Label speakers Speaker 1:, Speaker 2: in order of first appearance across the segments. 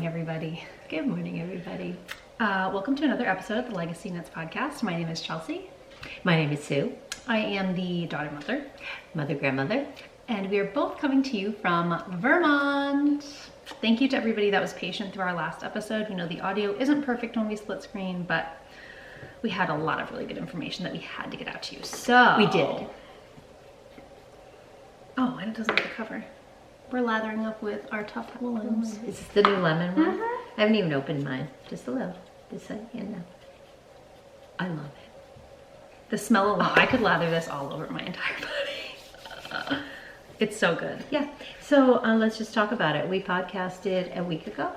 Speaker 1: everybody.
Speaker 2: Good morning, everybody.
Speaker 1: Welcome to another episode of the LegacyKnitz podcast. My name is Chelsea.
Speaker 2: My name is Sue.
Speaker 1: I am the daughter mother.
Speaker 2: Mother, grandmother.
Speaker 1: And we are both coming to you from Vermont. Thank you to everybody that was patient through our last episode. We know the audio isn't perfect when we split screen, but we had a lot of really good information that we had to get out to you. So
Speaker 2: We did.
Speaker 1: Oh, and it doesn't have the cover. We're lathering up with our Tuft Woolens.
Speaker 2: Is this the new lemon one? I haven't even opened mine. Just a little. This side, and I love it.
Speaker 1: The smell alone, I could lather this all over my entire body. It's so good.
Speaker 2: Yeah. So let's just talk about it. We podcasted a week ago.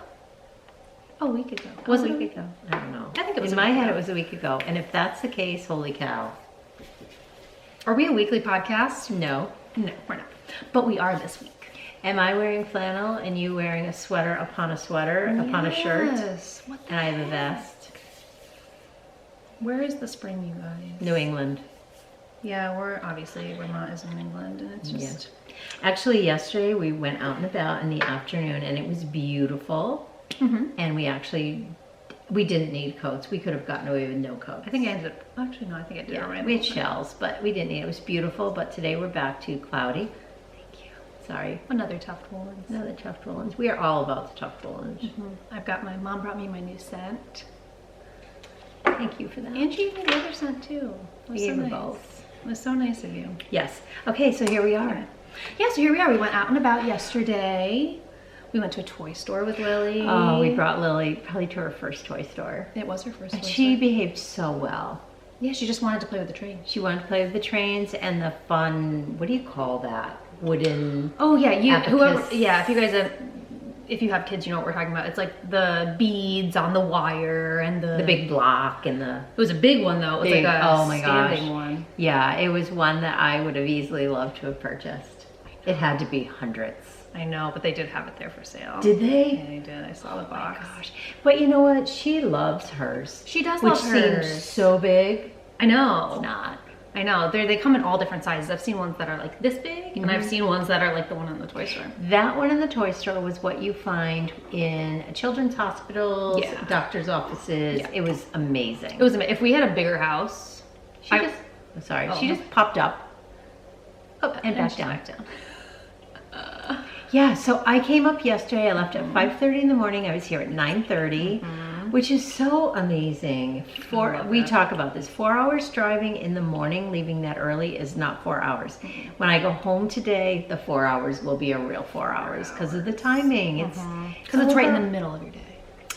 Speaker 1: A week ago.
Speaker 2: Was it a week ago? I don't know.
Speaker 1: I think it was
Speaker 2: in my head. It was a week ago. And if that's the case, holy cow.
Speaker 1: Are we a weekly podcast?
Speaker 2: No.
Speaker 1: No, we're not. But we are this week.
Speaker 2: Am I wearing flannel and you wearing a sweater upon a sweater upon a shirt?
Speaker 1: Yes. What the
Speaker 2: And I have a
Speaker 1: heck?
Speaker 2: vest.
Speaker 1: Where is the spring, you guys?
Speaker 2: New England.
Speaker 1: Yeah, obviously Vermont is in England, and it's just.
Speaker 2: Yeah. Actually, yesterday we went out and about in the afternoon, and it was beautiful. And we didn't need coats. We could have gotten away with no coats.
Speaker 1: I think I ended up. Actually, no, I think I did.
Speaker 2: Yeah, we had shells, but we didn't need it. It was beautiful, but today we're back to cloudy.
Speaker 1: Thank you.
Speaker 2: Sorry.
Speaker 1: Another Tuft Woolens.
Speaker 2: Another Tuft Woolens. We are all about the Tuft Woolens.
Speaker 1: I've got my mom brought me my new scent.
Speaker 2: Thank you for that.
Speaker 1: And she gave me the other scent too. It was
Speaker 2: We
Speaker 1: so
Speaker 2: gave her
Speaker 1: nice.
Speaker 2: both.
Speaker 1: It was so nice of you.
Speaker 2: Yes. Okay, so here we are.
Speaker 1: Yeah, so here we are. We went out and about yesterday. We went to a toy store with Lily.
Speaker 2: Oh, we brought Lily probably to her first toy store.
Speaker 1: It was her first
Speaker 2: And
Speaker 1: toy
Speaker 2: she
Speaker 1: store.
Speaker 2: behaved so well.
Speaker 1: Yeah, she just wanted to play with the train.
Speaker 2: She wanted to play with the trains and the fun, what do you call that? Wooden.
Speaker 1: Oh yeah, whoever.
Speaker 2: abacus.
Speaker 1: Yeah, if you have kids, you know what we're talking about. It's like the beads on the wire and the
Speaker 2: The big block and the.
Speaker 1: It was a big one though. It was
Speaker 2: Big,
Speaker 1: like a
Speaker 2: oh my
Speaker 1: standing
Speaker 2: gosh.
Speaker 1: one.
Speaker 2: Yeah, it was one that I would have easily loved to have purchased. It had to be hundreds.
Speaker 1: I know, but they did have it there for sale.
Speaker 2: Did they?
Speaker 1: Yeah, they did. I saw the box.
Speaker 2: Gosh. But you know what? She loves hers.
Speaker 1: She does
Speaker 2: Which
Speaker 1: love hers.
Speaker 2: seems so big.
Speaker 1: I know.
Speaker 2: It's not.
Speaker 1: I know. They come in all different sizes. I've seen ones that are like this big, and I've seen ones that are like the one in the toy store.
Speaker 2: That one in the toy store was what you find in children's hospitals,
Speaker 1: Yeah.
Speaker 2: doctor's offices.
Speaker 1: Yeah.
Speaker 2: It was amazing.
Speaker 1: It was amazing. If we had a bigger house,
Speaker 2: She just, I'm sorry,
Speaker 1: Oh.
Speaker 2: she just popped up. Oh, and back
Speaker 1: she's
Speaker 2: down.
Speaker 1: back down.
Speaker 2: Yeah, so I came up yesterday. I left at 5:30 in the morning. I was here at 9:30, which is so amazing. We talk about this. 4 hours driving in the morning, leaving that early is not 4 hours. When I go home today, the 4 hours will be a real 4 hours because of the timing.
Speaker 1: Because it's right in the middle of your day.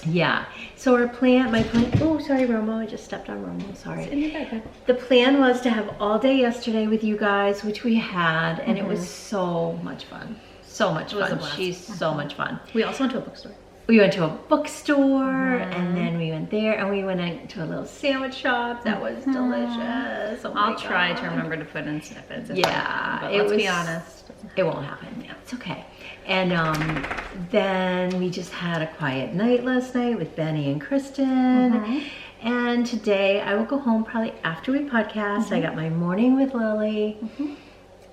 Speaker 2: Yeah. So my plan, oh, sorry, Romo. I just stepped on Romo. Sorry.
Speaker 1: In your bed.
Speaker 2: The plan was to have all day yesterday with you guys, which we had, and it was so much fun. So much
Speaker 1: It was a
Speaker 2: fun.
Speaker 1: blast.
Speaker 2: She's so much fun.
Speaker 1: We also went to a bookstore.
Speaker 2: We went to a bookstore, and then we went there, and we went into a little sandwich shop. That was delicious. Oh my
Speaker 1: I'll try to
Speaker 2: God.
Speaker 1: remember to put in snippets.
Speaker 2: Yeah,
Speaker 1: but
Speaker 2: it
Speaker 1: let's be
Speaker 2: was-
Speaker 1: honest.
Speaker 2: It won't happen. Yeah, it's okay. And then we just had a quiet night last night with Benny and Kristen. And today I will go home probably after we podcast. I got my morning with Lily.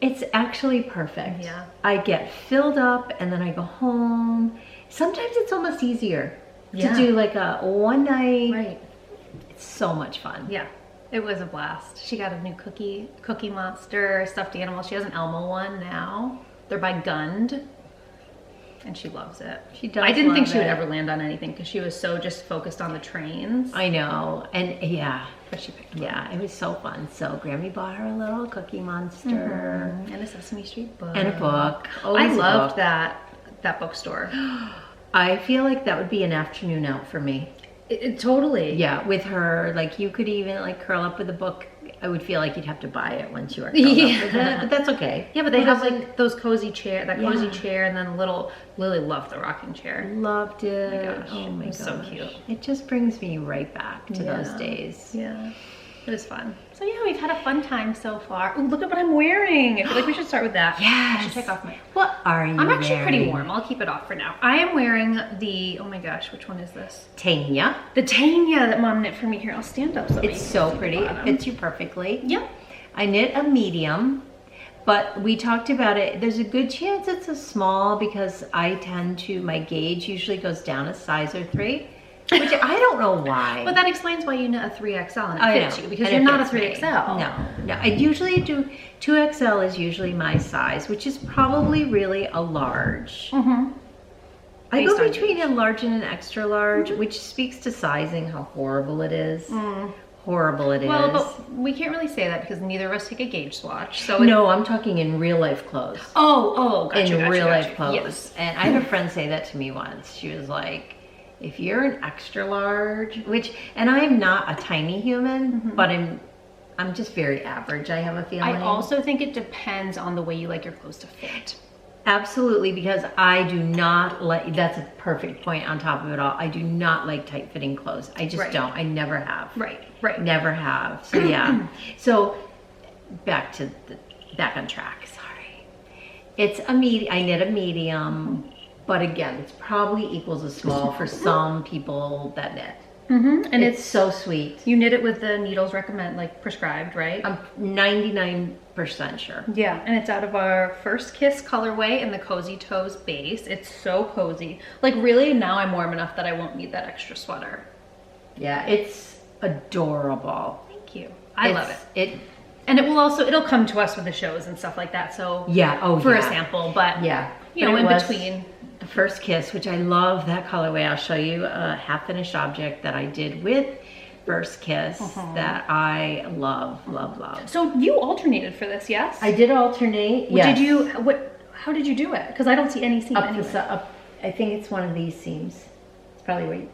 Speaker 2: It's actually perfect.
Speaker 1: Yeah.
Speaker 2: I get filled up and then I go home. Sometimes it's almost easier
Speaker 1: Yeah.
Speaker 2: to do like a one night.
Speaker 1: Right.
Speaker 2: It's so much fun.
Speaker 1: Yeah. It was a blast. She got a new Cookie Monster stuffed animal. She has an Elmo one now. They're by Gund. And she loves it.
Speaker 2: She does
Speaker 1: I didn't think
Speaker 2: love
Speaker 1: she would
Speaker 2: it.
Speaker 1: ever land on anything because she was so just focused on the trains.
Speaker 2: I know. And yeah.
Speaker 1: But she picked one.
Speaker 2: Yeah, it was so fun. So Grammy bought her a little Cookie Monster
Speaker 1: And a Sesame Street book.
Speaker 2: and a book.
Speaker 1: I
Speaker 2: Always a
Speaker 1: loved
Speaker 2: book.
Speaker 1: that bookstore.
Speaker 2: I feel like that would be an afternoon out for me.
Speaker 1: Totally.
Speaker 2: Yeah, with her, like you could even like curl up with a book. I would feel like you'd have to buy it once you are curled up with it, but that's okay.
Speaker 1: Yeah, but they
Speaker 2: Who
Speaker 1: have
Speaker 2: doesn't-
Speaker 1: like those cozy chair, cozy
Speaker 2: Yeah.
Speaker 1: chair, and then a little. Lily loved the rocking chair.
Speaker 2: Loved it.
Speaker 1: Oh my gosh,
Speaker 2: Oh my
Speaker 1: it was
Speaker 2: gosh.
Speaker 1: so cute.
Speaker 2: It just brings me right back to those
Speaker 1: Yeah.
Speaker 2: days.
Speaker 1: Yeah, it was fun. So yeah, we've had a fun time so far. Ooh, look at what I'm wearing. I feel like we should start with that. I
Speaker 2: Yes.
Speaker 1: should take off my.
Speaker 2: What are you
Speaker 1: I'm actually pretty
Speaker 2: wearing?
Speaker 1: warm. I'll keep it off for now. I am wearing the. Oh my gosh, which one is this?
Speaker 2: Tegna.
Speaker 1: The Tegna that Mom knit for me. Here, I'll stand up so
Speaker 2: It's
Speaker 1: you
Speaker 2: so
Speaker 1: can see
Speaker 2: pretty.
Speaker 1: the
Speaker 2: It
Speaker 1: bottom.
Speaker 2: fits you perfectly.
Speaker 1: Yep.
Speaker 2: I knit a medium, But we talked about it. There's a good chance it's a small because I tend to, my gauge usually goes down a size or 3, which I don't know why.
Speaker 1: But that explains why you knit a 3XL and it fits you, because
Speaker 2: and
Speaker 1: you're not a
Speaker 2: fits
Speaker 1: 3XL.
Speaker 2: Me. No. I usually do, 2XL is usually my size, which is probably really a large.
Speaker 1: Mm-hmm.
Speaker 2: I go between a large and an extra large, which speaks to sizing, how horrible it is. Horrible it is.
Speaker 1: Well, but we can't really say that because neither of us take a gauge swatch. So
Speaker 2: no, I'm talking in real life clothes.
Speaker 1: Gotcha,
Speaker 2: in real life clothes.
Speaker 1: Yes.
Speaker 2: And I had a friend say that to me once. She was like, if you're an extra large, and I'm not a tiny human, but I'm just very average, I have a feeling.
Speaker 1: I also think it depends on the way you like your clothes to fit.
Speaker 2: Absolutely, because I do not like, that's a perfect point on top of it all. I do not like tight fitting clothes. I just don't. I never have.
Speaker 1: Right.
Speaker 2: Never have. So yeah. So back on track, sorry. It's a medium, I knit a medium, but again, it's probably equals a small for some people that knit.
Speaker 1: And
Speaker 2: it's so sweet.
Speaker 1: You knit it with the needles prescribed, right?
Speaker 2: I'm 99% sure.
Speaker 1: Yeah, and it's out of our First Kiss colorway in the Cozy Toes base. It's so cozy. Like really, now I'm warm enough that I won't need that extra sweater.
Speaker 2: Yeah, it's adorable.
Speaker 1: Thank you. I love it. And it'll come to us with the shows and stuff like that. So
Speaker 2: yeah,
Speaker 1: for a sample, but you know, in between.
Speaker 2: The First Kiss, which I love that colorway. I'll show you a half finished object that I did with First Kiss that I love.
Speaker 1: So you alternated for this, yes?
Speaker 2: I did alternate. Yes.
Speaker 1: How did you do it? Because I don't see any seam anywhere.
Speaker 2: I think it's one of these seams. It's probably right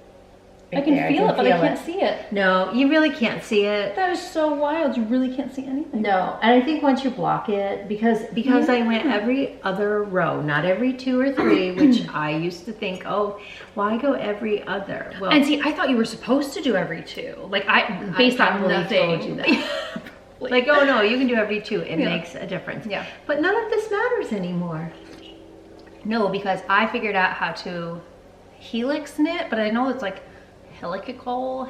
Speaker 1: I can feel it, but I can't see it.
Speaker 2: No, you really can't see it.
Speaker 1: That is so wild. You really can't see anything.
Speaker 2: No, and I think once you block it, because I went every other row, not every 2 or 3, which I used to think, oh, why go every other?
Speaker 1: Well, and see, I thought you were supposed to do every 2. Like based on nothing.
Speaker 2: Told you that. Like, oh no, you can do every 2. It makes a difference.
Speaker 1: Yeah.
Speaker 2: But none of this matters anymore.
Speaker 1: No, because I figured out how to helix knit, but I know it's like helical.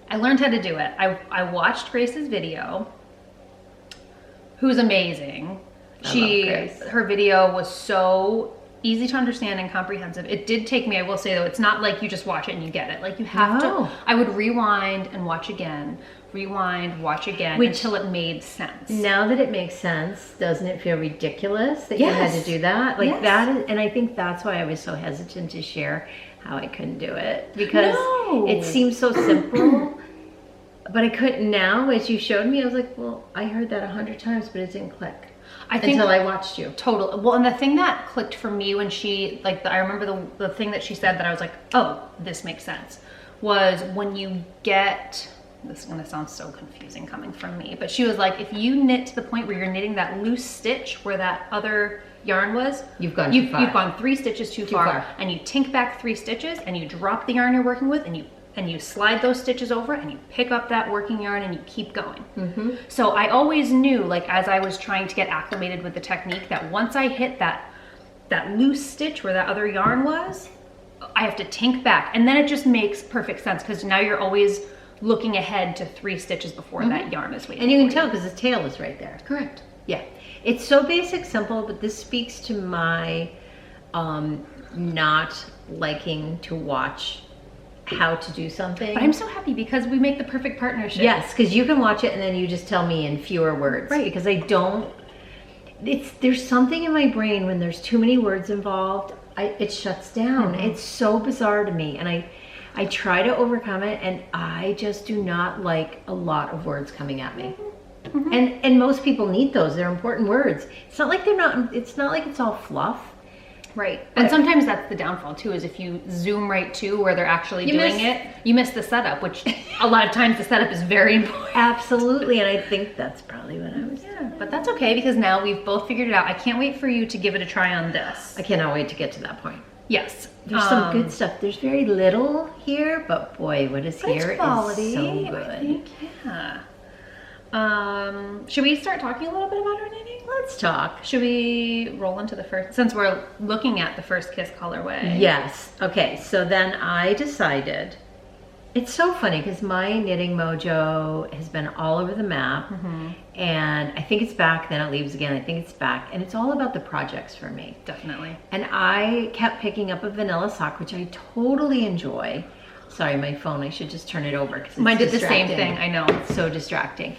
Speaker 1: I learned how to do it. I watched Grace's video, who's amazing. Her video was so easy to understand and comprehensive. It did take me, I will say though, it's not like you just watch it and you get it. Like you have to, I would rewind and watch again, until it made sense.
Speaker 2: Now that it makes sense, doesn't it feel ridiculous that you had to do that? Like that is, and I think that's why I was so hesitant to share how I couldn't do it, because it seems so simple, but I couldn't. Now, as you showed me, I was like, well, I heard that 100 times, but it didn't click. Until I watched you.
Speaker 1: Totally. Well, and the thing that clicked for me when she, I remember the thing that she said that I was like, oh, this makes sense, was when you get, this is going to sound so confusing coming from me, but she was like, if you knit to the point where you're knitting that loose stitch where that other yarn was, you've gone 3 stitches too far, and you tink back 3 stitches and you drop the yarn you're working with and you slide those stitches over and you pick up that working yarn and you keep going. So I always knew, like as I was trying to get acclimated with the technique, that once I hit that loose stitch where that other yarn was, I have to tink back, and then it just makes perfect sense, because now you're always looking ahead to 3 stitches before that yarn is waiting.
Speaker 2: And you can tell because the tail is right there.
Speaker 1: Correct.
Speaker 2: Yeah. It's so basic, simple, but this speaks to my not liking to watch how to do something.
Speaker 1: But I'm so happy because we make the perfect partnership.
Speaker 2: Yes, because you can watch it and then you just tell me in fewer words.
Speaker 1: Right.
Speaker 2: Because I don't, there's something in my brain when there's too many words involved, it shuts down. It's so bizarre to me. And I try to overcome it, and I just do not like a lot of words coming at me. And most people need those. They're important words. It's not like it's not like it's all fluff.
Speaker 1: Right. And sometimes that's the downfall too, is if you zoom right to where they're actually doing it, you miss the setup, which a lot of times the setup is very important.
Speaker 2: Absolutely. And I think that's probably what I was doing.
Speaker 1: Yeah, but that's okay, because now we've both figured it out. I can't wait for you to give it a try on this.
Speaker 2: I cannot wait to get to that point.
Speaker 1: Yes.
Speaker 2: There's some good stuff. There's very little here, but boy, what is here is so good.
Speaker 1: I think, yeah. Should we start talking a little bit about our knitting?
Speaker 2: Let's talk.
Speaker 1: Should we roll into the first, since we're looking at the First Kiss colorway?
Speaker 2: Yes. Okay, so then I decided It's so funny because my knitting mojo has been all over the map, and I think it's back, then it leaves again, I think it's back, and it's all about the projects for me.
Speaker 1: Definitely.
Speaker 2: And I kept picking up a vanilla sock, which I totally enjoy. Sorry, my phone, I should just turn it over because
Speaker 1: mine did the same thing, I know.
Speaker 2: It's so distracting.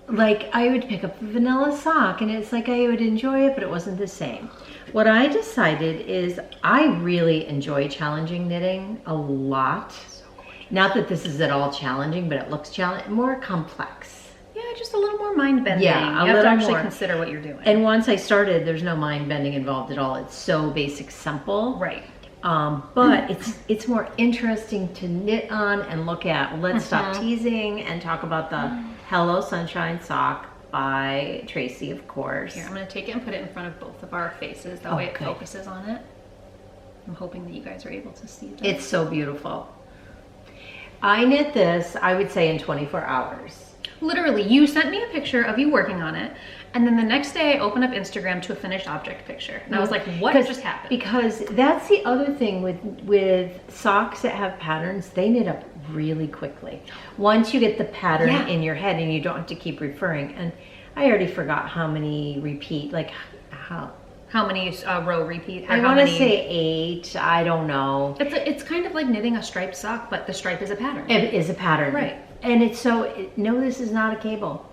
Speaker 2: Like I would pick up a vanilla sock and it's like I would enjoy it, but it wasn't the same. What I decided is I really enjoy challenging knitting a lot. Not that this is at all challenging, but it looks challenging, more complex.
Speaker 1: Yeah, just a little more mind bending.
Speaker 2: Yeah,
Speaker 1: you have to actually consider what you're doing.
Speaker 2: And once I started, there's no mind bending involved at all. It's so basic, simple.
Speaker 1: Right.
Speaker 2: But it's more interesting to knit on and look at. Let's stop teasing and talk about the Hello Sunshine sock by Tracie, of course.
Speaker 1: Here, I'm going to take it and put it in front of both of our faces. That way it focuses on it. I'm hoping that you guys are able to see that.
Speaker 2: It's so beautiful. I knit this, I would say, in 24 hours.
Speaker 1: Literally, you sent me a picture of you working on it, and then the next day I opened up Instagram to a finished object picture. And I was like, what just happened?
Speaker 2: Because that's the other thing with socks that have patterns, they knit up really quickly. Once you get the pattern in your head and you don't have to keep referring. And I already forgot how many repeat, like how many row repeat. I want to say 8, I don't know.
Speaker 1: It's kind of like knitting a striped sock, but the stripe is a pattern.
Speaker 2: It is a pattern.
Speaker 1: Right.
Speaker 2: And it's so, no, this is not a cable.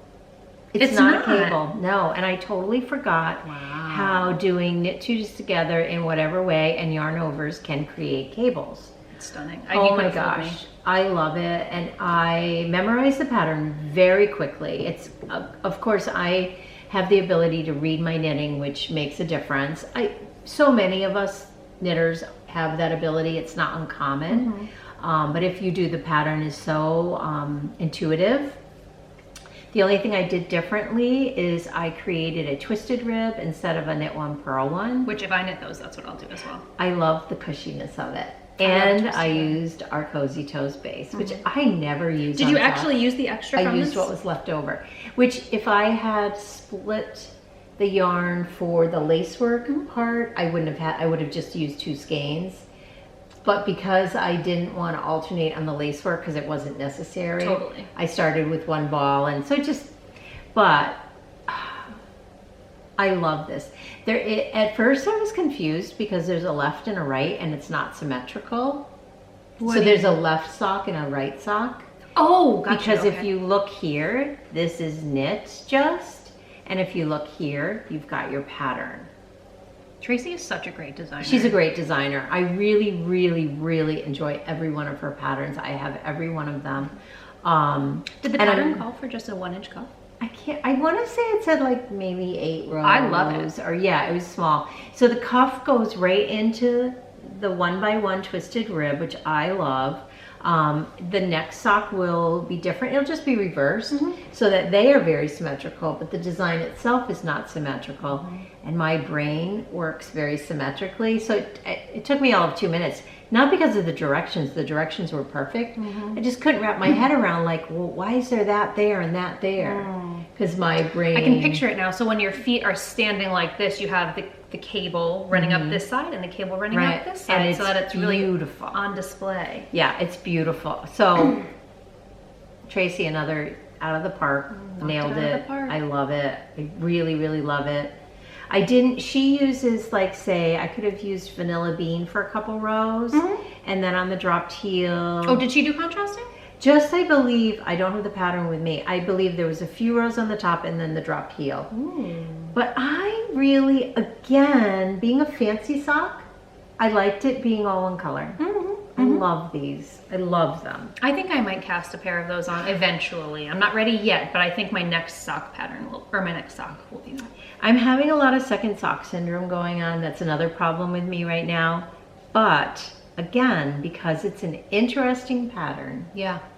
Speaker 2: It's not a cable, no. And I totally forgot how doing knit twos together in whatever way and yarn overs can create cables.
Speaker 1: It's stunning.
Speaker 2: Oh my gosh, I love it. And I memorized the pattern very quickly. It's, of course, I have the ability to read my knitting, which makes a difference. So many of us knitters have that ability. It's not uncommon. But if you do, the pattern is so intuitive. The only thing I did differently is I created a twisted rib instead of a knit one, purl one.
Speaker 1: Which if I knit those, that's what I'll do as well.
Speaker 2: I love the cushiness of it. And I used our Cozy Toes base, which I never used.
Speaker 1: Did you actually use the extra from
Speaker 2: I used what was left over. Which if I had split the yarn for the lacework part, I wouldn't have had, I would have just used 2 skeins. But because I didn't want to alternate on the lacework because it wasn't necessary, I started with 1 ball, and so but I love this. At first I was confused because there's a left and a right and it's not symmetrical. So there's a left sock and a right sock.
Speaker 1: Oh, gotcha.
Speaker 2: Because if you look here, this is knit just, and if you look here, you've got your pattern.
Speaker 1: Tracie is such a great designer.
Speaker 2: She's a great designer. I really, really, really enjoy every one of her patterns. I have every one of them.
Speaker 1: Did the pattern call for just a 1-inch cuff?
Speaker 2: I want to say it said like maybe 8 rows.
Speaker 1: I love it.
Speaker 2: Or yeah, it was small. So the cuff goes right into the 1x1 twisted rib, which I love. The next sock will be different. It'll just be reversed so that they are very symmetrical, but the design itself is not symmetrical. And my brain works very symmetrically. So it took me all of 2 minutes, not because of the directions were perfect. I just couldn't wrap my head around like, well, why is there that there and that there? Because my brain...
Speaker 1: I can picture it now. So when your feet are standing like this, you have the cable running up this side and the cable running up this side,
Speaker 2: and
Speaker 1: so that it's really
Speaker 2: beautiful
Speaker 1: on display.
Speaker 2: Yeah, it's beautiful. So Tracie, another out of the park, nailed it. I love it. I really, really love it. She uses, like, say, I could have used vanilla bean for a couple rows, and then on the dropped heel.
Speaker 1: Oh, did she do contrasting?
Speaker 2: Just, I believe, I don't have the pattern with me. I believe there was a few rows on the top and then the dropped heel. But I really, again, being a fancy sock, I liked it being all one color. I love these. I love them.
Speaker 1: I think I might cast a pair of those on eventually. I'm not ready yet, but I think my next sock pattern my next sock will be that.
Speaker 2: I'm having a lot of second sock syndrome going on. That's another problem with me right now. But again, because it's an interesting pattern,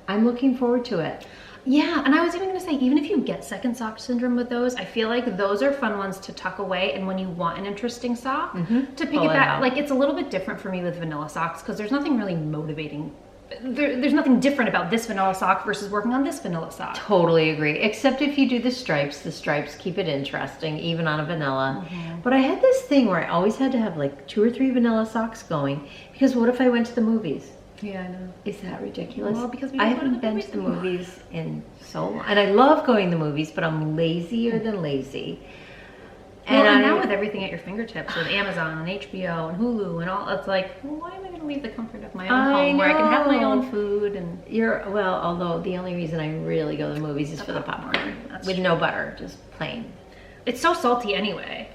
Speaker 2: I'm looking forward to it.
Speaker 1: Yeah, and I was even going to say, even if you get second sock syndrome with those, I feel like those are fun ones to tuck away, and when you want an interesting sock, to pick it back. Like, it's a little bit different for me with vanilla socks, because there's nothing really motivating. There's nothing different about this vanilla sock versus working on this vanilla sock.
Speaker 2: Totally agree, except if you do the stripes keep it interesting, even on a vanilla. But I had this thing where I always had to have like 2 or 3 vanilla socks going, because what if I went to the movies?
Speaker 1: Yeah, I know.
Speaker 2: Is that ridiculous?
Speaker 1: Well, because we
Speaker 2: I
Speaker 1: don't go to
Speaker 2: haven't
Speaker 1: the
Speaker 2: been to the
Speaker 1: movies
Speaker 2: movies in so long. And I love going to the movies, but I'm lazier than lazy.
Speaker 1: And now with everything at your fingertips, with Amazon and HBO and Hulu and all, it's like, well, why am I going to leave the comfort of my own home where I can have my own food? And
Speaker 2: although the only reason I really go to the movies is for the popcorn. With no butter, just plain.
Speaker 1: It's so salty anyway.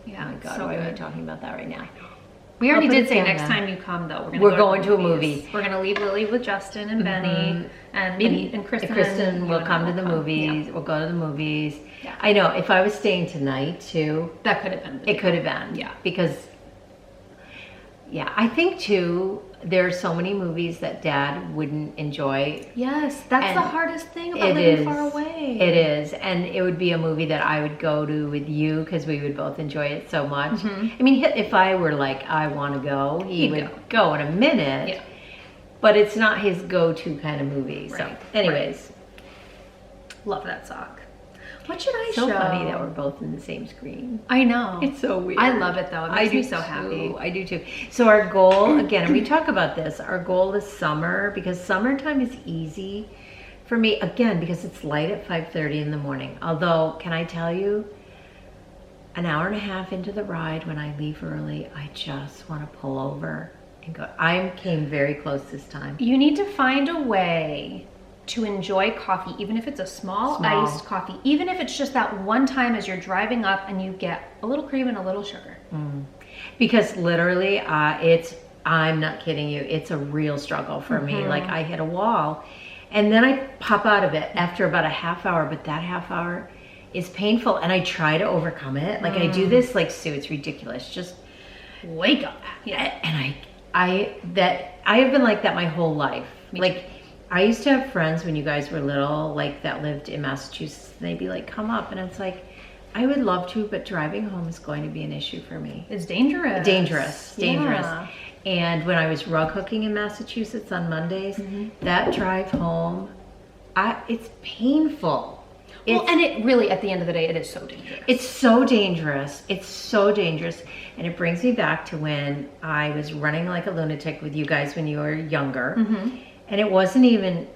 Speaker 1: Yeah,
Speaker 2: oh my God,
Speaker 1: so
Speaker 2: why are we talking about that right now?
Speaker 1: We already did say next time you come, though,
Speaker 2: we're going to a movie.
Speaker 1: We're going to leave Lily with Justin and Benny, and maybe and Kristen.
Speaker 2: Kristen will come to the movies. Yeah. We'll go to the movies.
Speaker 1: Yeah.
Speaker 2: I know. If I was staying tonight too,
Speaker 1: that could have been.
Speaker 2: It could have been.
Speaker 1: Yeah.
Speaker 2: Because, I think too, there are so many movies that Dad wouldn't enjoy.
Speaker 1: Yes, that's the hardest thing about living far away.
Speaker 2: It is, and it would be a movie that I would go to with you because we would both enjoy it so much. I mean, if I were like, I want to go, he would go in a minute.
Speaker 1: Yeah.
Speaker 2: But it's not his go-to kind of movie.
Speaker 1: Right.
Speaker 2: So, anyways,
Speaker 1: love that sock. What should I show?
Speaker 2: So funny that we're both in the same screen.
Speaker 1: I know.
Speaker 2: It's so weird.
Speaker 1: I love it though. It makes me so happy.
Speaker 2: I do too. So our goal, again, and we talk about this, our goal is summer because summertime is easy for me, again, because it's light at 5:30 in the morning. Although, can I tell you, an hour and a half into the ride when I leave early, I just want to pull over and go. I came very close this time.
Speaker 1: You need to find a way to enjoy coffee, even if it's a small iced coffee, even if it's just that one time as you're driving up and you get a little cream and a little sugar.
Speaker 2: Because literally, I'm not kidding you, it's a real struggle for me. Like I hit a wall and then I pop out of it after about a half hour, but that half hour is painful and I try to overcome it. Like I do this like, Sue, it's ridiculous. Just
Speaker 1: wake up.
Speaker 2: Yeah. And I have been like that my whole life. Like, I used to have friends when you guys were little, like that lived in Massachusetts, and they'd be like, come up. And it's like, I would love to, but driving home is going to be an issue for me.
Speaker 1: It's dangerous.
Speaker 2: Dangerous.
Speaker 1: Yeah.
Speaker 2: And when I was rug hooking in Massachusetts on Mondays, that drive home, it's painful.
Speaker 1: And it really, at the end of the day, it is so dangerous.
Speaker 2: It's so dangerous. It's so dangerous. And it brings me back to when I was running like a lunatic with you guys when you were younger. And it wasn't even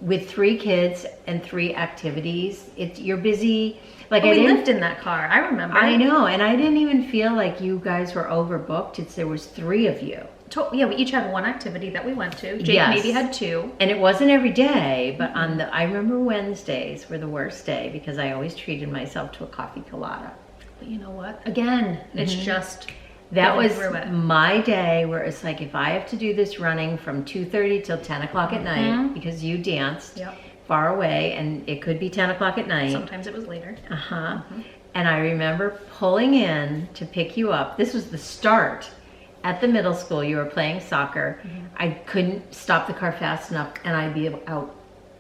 Speaker 2: with 3 kids and 3 activities. You're busy. Like
Speaker 1: we lived in that car. I remember.
Speaker 2: I know, and I didn't even feel like you guys were overbooked. There was 3 of you.
Speaker 1: Yeah, we each had one activity that we went to. Jake maybe had 2.
Speaker 2: And it wasn't every day, but I remember Wednesdays were the worst day because I always treated myself to a coffee colada.
Speaker 1: But you know what? Again, it's just.
Speaker 2: That was my day where it's like, if I have to do this running from 2:30 till 10 o'clock at night, because you danced far away and it could be 10 o'clock at night.
Speaker 1: Sometimes it was later.
Speaker 2: And I remember pulling in to pick you up. This was the start at the middle school. You were playing soccer. I couldn't stop the car fast enough and I'd be out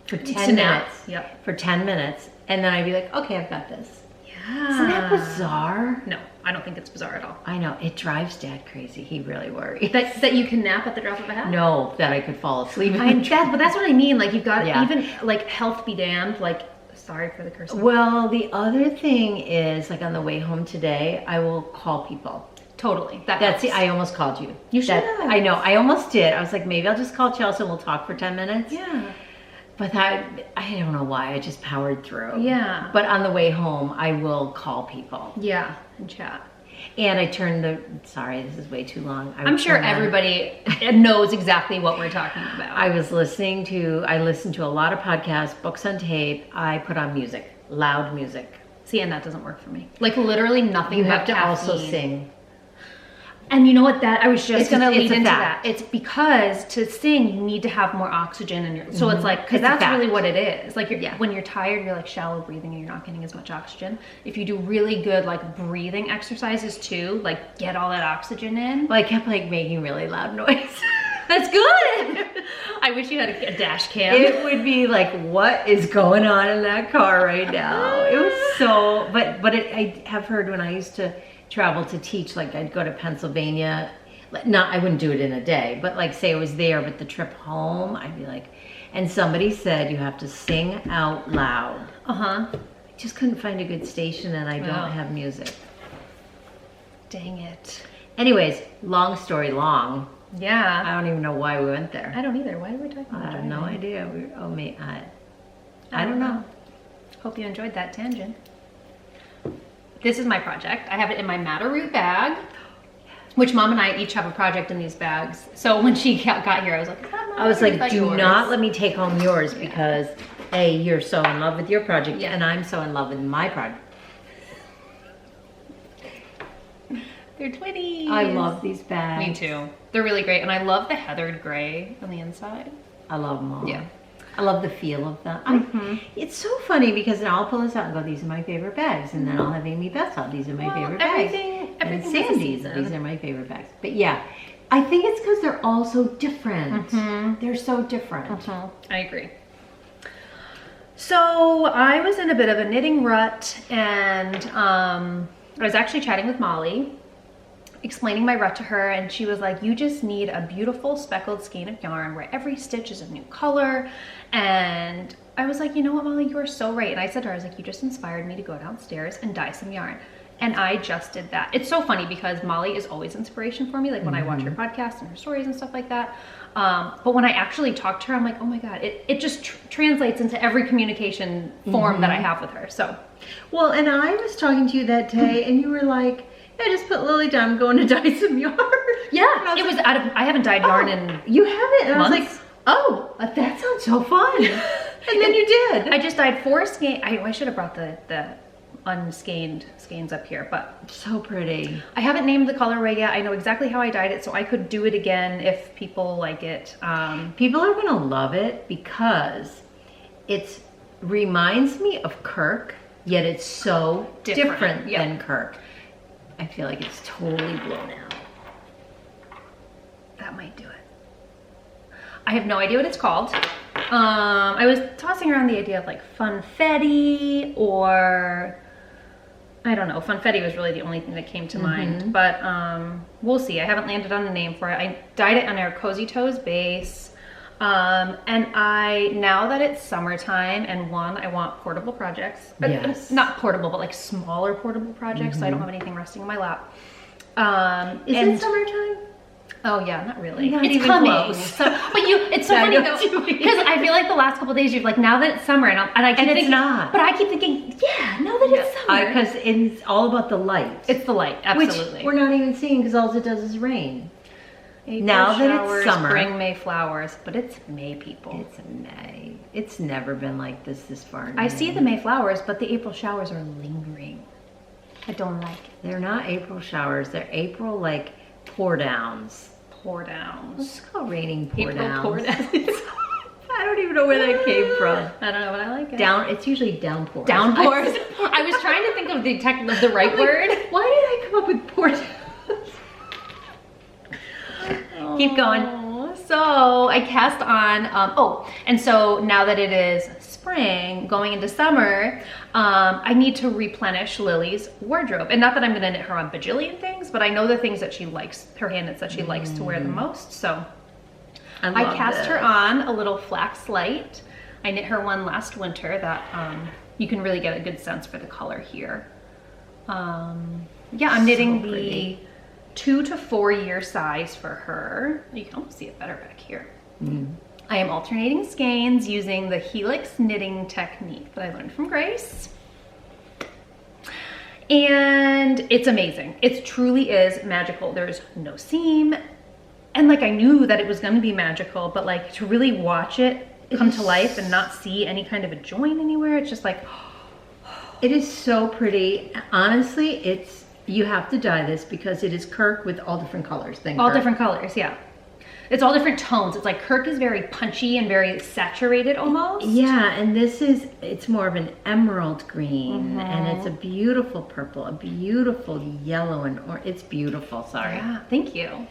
Speaker 2: for 10 minutes. For 10 minutes. And then I'd be like, okay, I've got this. Isn't that bizarre?
Speaker 1: No, I don't think it's bizarre at all.
Speaker 2: I know, it drives Dad crazy. He really worries.
Speaker 1: That you can nap at the drop of a hat?
Speaker 2: No, that I could fall asleep.
Speaker 1: But that's what I mean. Like, you've got even, like, health be damned. Like, sorry for the cursing.
Speaker 2: Well, the other thing is, like, on the way home today, I will call people.
Speaker 1: Totally.
Speaker 2: That's it. I almost called you.
Speaker 1: You should have.
Speaker 2: I know, I almost did. I was like, maybe I'll just call Chelsea and we'll talk for 10 minutes.
Speaker 1: Yeah.
Speaker 2: But I don't know why, I just powered through.
Speaker 1: Yeah.
Speaker 2: But on the way home, I will call people.
Speaker 1: Yeah, and chat.
Speaker 2: And I turned sorry, this is way too long.
Speaker 1: I'm sure everybody knows exactly what we're talking about.
Speaker 2: I listened to a lot of podcasts, books on tape. I put on music, loud music.
Speaker 1: See, and that doesn't work for me. Like, literally nothing
Speaker 2: You
Speaker 1: but
Speaker 2: have to
Speaker 1: caffeine.
Speaker 2: also sing.
Speaker 1: And you know what, I was just going to lead into
Speaker 2: fact.
Speaker 1: that. It's because to sing, you need to have more oxygen in your, so it's like, because that's really what it is. Like, when you're tired, you're like shallow breathing and you're not getting as much oxygen. If you do really good, like, breathing exercises too, like, get all that oxygen in.
Speaker 2: Well, I kept, like, making really loud noise.
Speaker 1: That's good. I wish you had a dash cam.
Speaker 2: It would be like, what is going on in that car right now? It was so, I have heard when I used to travel to teach, like I'd go to Pennsylvania, I wouldn't do it in a day, but like say I was there, but the trip home, I'd be like, and somebody said you have to sing out loud. I just couldn't find a good station and I don't have music.
Speaker 1: Dang it.
Speaker 2: Anyways, long story long,
Speaker 1: Yeah.
Speaker 2: I don't even know why we went there.
Speaker 1: I don't either. Why are we talking about
Speaker 2: I have no
Speaker 1: driving?
Speaker 2: idea. I don't know.
Speaker 1: Hope you enjoyed that tangent. This is my project. I have it in my Matter Root bag, which Mom and I each have a project in these bags. So when she got here, I was like,
Speaker 2: do not let me take home yours because A, you're so in love with your project and I'm so in love with my project.
Speaker 1: They're twinnies.
Speaker 2: I love these bags.
Speaker 1: Me too. They're really great. And I love the heathered gray on the inside.
Speaker 2: I love them all.
Speaker 1: Yeah.
Speaker 2: I love the feel of them. It's so funny because now I'll pull this out and go, these are my favorite bags. And then I'll have Amy Beth out, these are my favorite bags.
Speaker 1: Everything
Speaker 2: And Sandy's, these are my favorite bags. But yeah, I think it's because they're all so different. They're so different.
Speaker 1: I agree. So I was in a bit of a knitting rut, and I was actually chatting with Molly, explaining my rut to her, and she was like, you just need a beautiful speckled skein of yarn where every stitch is a new color. And I was like, you know what, Molly, you are so right. And I said to her, I was like, you just inspired me to go downstairs and dye some yarn. And I just did that. It's so funny because Molly is always inspiration for me, like when I watch her podcast and her stories and stuff like that. But when I actually talk to her, I'm like, oh my God, it just translates into every communication form that I have with her. So,
Speaker 2: well, and I was talking to you that day and you were like, I just put Lily down, I'm going to dye some yarn.
Speaker 1: Yeah, I haven't dyed yarn in
Speaker 2: You haven't? And
Speaker 1: months.
Speaker 2: I was like, oh, that sounds so fun. And then you did.
Speaker 1: I just dyed 4 skein. I should have brought the unskeined skeins up here, but
Speaker 2: so pretty.
Speaker 1: I haven't named the colorway yet. I know exactly how I dyed it, so I could do it again if people like it.
Speaker 2: People are gonna love it because it reminds me of Kirk, yet it's so different than Kirk. I feel like it's totally blown out.
Speaker 1: That might do it. I have no idea what it's called. I was tossing around the idea of like funfetti, or I don't know. Funfetti was really the only thing that came to mind, but we'll see. I haven't landed on a name for it. I dyed it on our Cozy Toes base. And now that it's summertime, and I want portable projects.
Speaker 2: Yes.
Speaker 1: Not portable, but like smaller portable projects, so I don't have anything resting on my lap.
Speaker 2: Is it summertime?
Speaker 1: Oh yeah, not really.
Speaker 2: Not
Speaker 1: it's
Speaker 2: even
Speaker 1: coming.
Speaker 2: close.
Speaker 1: So, but it's so funny though, because I feel like the last couple of days you're like, now that it's summer, and I keep thinking,
Speaker 2: it's not.
Speaker 1: But I keep thinking, yeah, now that it's summer,
Speaker 2: because it's all about the light.
Speaker 1: It's the light, absolutely.
Speaker 2: Which we're not even seeing because all it does is rain.
Speaker 1: April
Speaker 2: now
Speaker 1: showers,
Speaker 2: that it's summer,
Speaker 1: spring, May flowers, but it's May, people.
Speaker 2: It's May. It's never been like this far in
Speaker 1: I see the May flowers, but the April showers are lingering. I don't like it.
Speaker 2: They're not April showers. They're April like Pourddowns.
Speaker 1: Pourdowns.
Speaker 2: It's called raining
Speaker 1: April
Speaker 2: Pourddowns.
Speaker 1: Pourdowns.
Speaker 2: I don't even know where that came from.
Speaker 1: I don't know, but I like it.
Speaker 2: It's usually downpours.
Speaker 1: Downpours. I was trying to think of the right word.
Speaker 2: Why did I come up with Pourddowns? Keep going.
Speaker 1: So I cast on, and so now that it is spring, going into summer, I need to replenish Lily's wardrobe. And not that I'm gonna knit her on bajillion things, but I know the things that she likes, her hand knits that she likes to wear the most. So I cast her on a little Flax light. I knit her one last winter that you can really get a good sense for the color here. Yeah, I'm knitting the 2 to 4 year size for her. You can almost see it better back here. I am alternating skeins using the Helix knitting technique that I learned from Grace. And it's amazing. It truly is magical. There's no seam. And like I knew that it was gonna be magical, but like to really watch it come to life and not see any kind of a join anywhere, it's just like,
Speaker 2: it is so pretty. Honestly, you have to dye this because it is Kirk with all different colors.
Speaker 1: All different colors, yeah. It's all different tones. It's like Kirk is very punchy and very saturated almost.
Speaker 2: Yeah, and it's more of an emerald green, and it's a beautiful purple, a beautiful yellow, and it's beautiful, sorry.
Speaker 1: Yeah, thank you.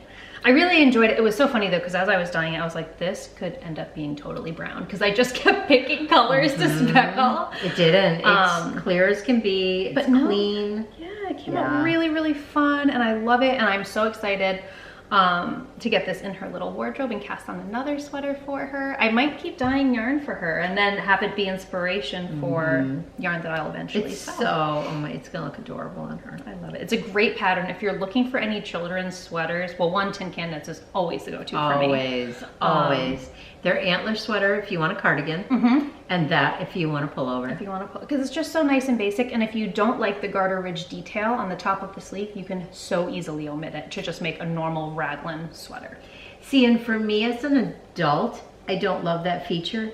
Speaker 1: I really enjoyed it. It was so funny though, because as I was dyeing it, I was like, this could end up being totally brown, because I just kept picking colors to speckle.
Speaker 2: It didn't. It's clear as can be. It's clean.
Speaker 1: Yeah, it came out really, really fun, and I love it, and I'm so excited. to get this in her little wardrobe and cast on another sweater for her. I might keep dyeing yarn for her and then have it be inspiration for yarn that I'll eventually sell.
Speaker 2: It's gonna look adorable on her.
Speaker 1: I love it. It's a great pattern. If you're looking for any children's sweaters, well, one, TinCanKnits is always the go-to for me.
Speaker 2: Always. Their antler sweater if you want a cardigan, and that if you want a pullover.
Speaker 1: If you want to pull, because it's just so nice and basic, and if you don't like the garter ridge detail on the top of the sleeve, you can so easily omit it to just make a normal raglan sweater.
Speaker 2: See, and for me as an adult, I don't love that feature,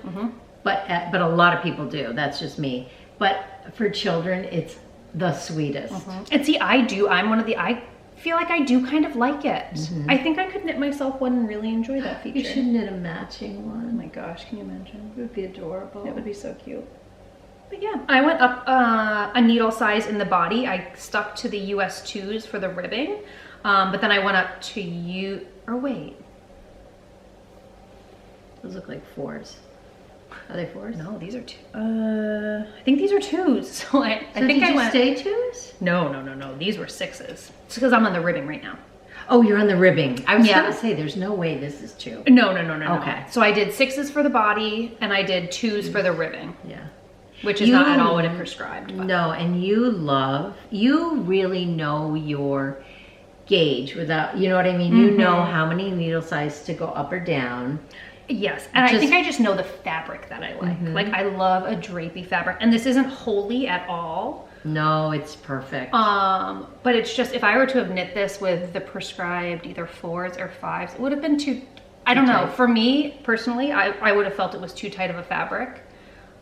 Speaker 2: but a lot of people do. That's just me. But for children, it's the sweetest.
Speaker 1: And see, I feel like I do kind of like it. I think I could knit myself one and really enjoy that feature.
Speaker 2: You should knit a matching one.
Speaker 1: Oh my gosh, can you imagine?
Speaker 2: It would be adorable.
Speaker 1: It would be so cute. But yeah, I went up a needle size in the body. I stuck to the US 2s for the ribbing, but then I went up to
Speaker 2: Those look like 4s. Are they 4s?
Speaker 1: No, these are 2. I think these are 2s. So I think I went.
Speaker 2: Stay 2s?
Speaker 1: No. These were 6s. It's because I'm on the ribbing right now.
Speaker 2: Oh, you're on the ribbing. I was gonna say there's no way this is 2.
Speaker 1: No.
Speaker 2: Okay.
Speaker 1: So I did 6s for the body and I did 2s for the ribbing.
Speaker 2: Yeah.
Speaker 1: Which is not at all what it prescribed. But.
Speaker 2: No, and you really know your gauge without, you know what I mean? You know how many needle size to go up or down.
Speaker 1: Yes, and I think I just know the fabric that I like. Like, I love a drapey fabric, and this isn't holey at all.
Speaker 2: No, it's perfect.
Speaker 1: But it's just, if I were to have knit this with the prescribed either 4s or 5s, it would have been too, I don't know. For me, personally, I would have felt it was too tight of a fabric.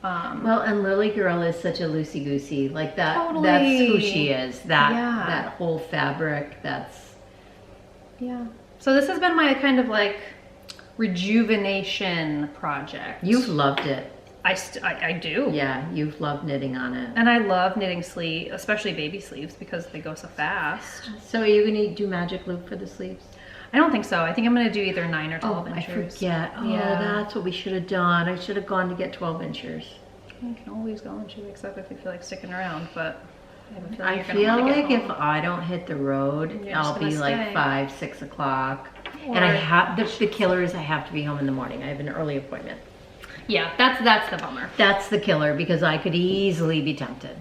Speaker 2: Well, and Lily Girl is such a loosey-goosey. Like that,
Speaker 1: Totally.
Speaker 2: that's who she is. That whole fabric, that's...
Speaker 1: Yeah. So this has been my kind of like rejuvenation project.
Speaker 2: You've loved it.
Speaker 1: I do.
Speaker 2: Yeah, you've loved knitting on it.
Speaker 1: And I love knitting sleeves, especially baby sleeves, because they go so fast.
Speaker 2: So are you gonna do magic loop for the sleeves?
Speaker 1: I don't think so. I think I'm gonna do either 9 or 12 inchers.
Speaker 2: I forget. Oh, that's what we should have done. I should have gone to get 12 inchers.
Speaker 1: You can always go into, except if you feel like sticking around, but
Speaker 2: I feel like if I don't hit the road, I'll be like 5, 6 o'clock. And I have, the killer is I have to be home in the morning. I have an early appointment.
Speaker 1: Yeah, that's the bummer.
Speaker 2: That's the killer, because I could easily be tempted.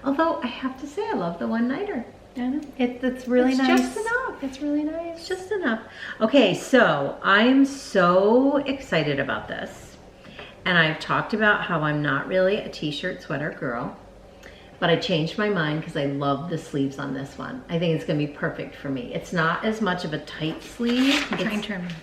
Speaker 2: Although I have to say, I love the one-nighter.
Speaker 1: I know. It's really nice.
Speaker 2: Just enough.
Speaker 1: It's really nice.
Speaker 2: It's just enough. Okay, so I'm so excited about this. And I've talked about how I'm not really a t-shirt sweater girl. But I changed my mind because I love the sleeves on this one. I think it's going to be perfect for me. It's not as much of a tight sleeve.
Speaker 1: I'm trying to remember.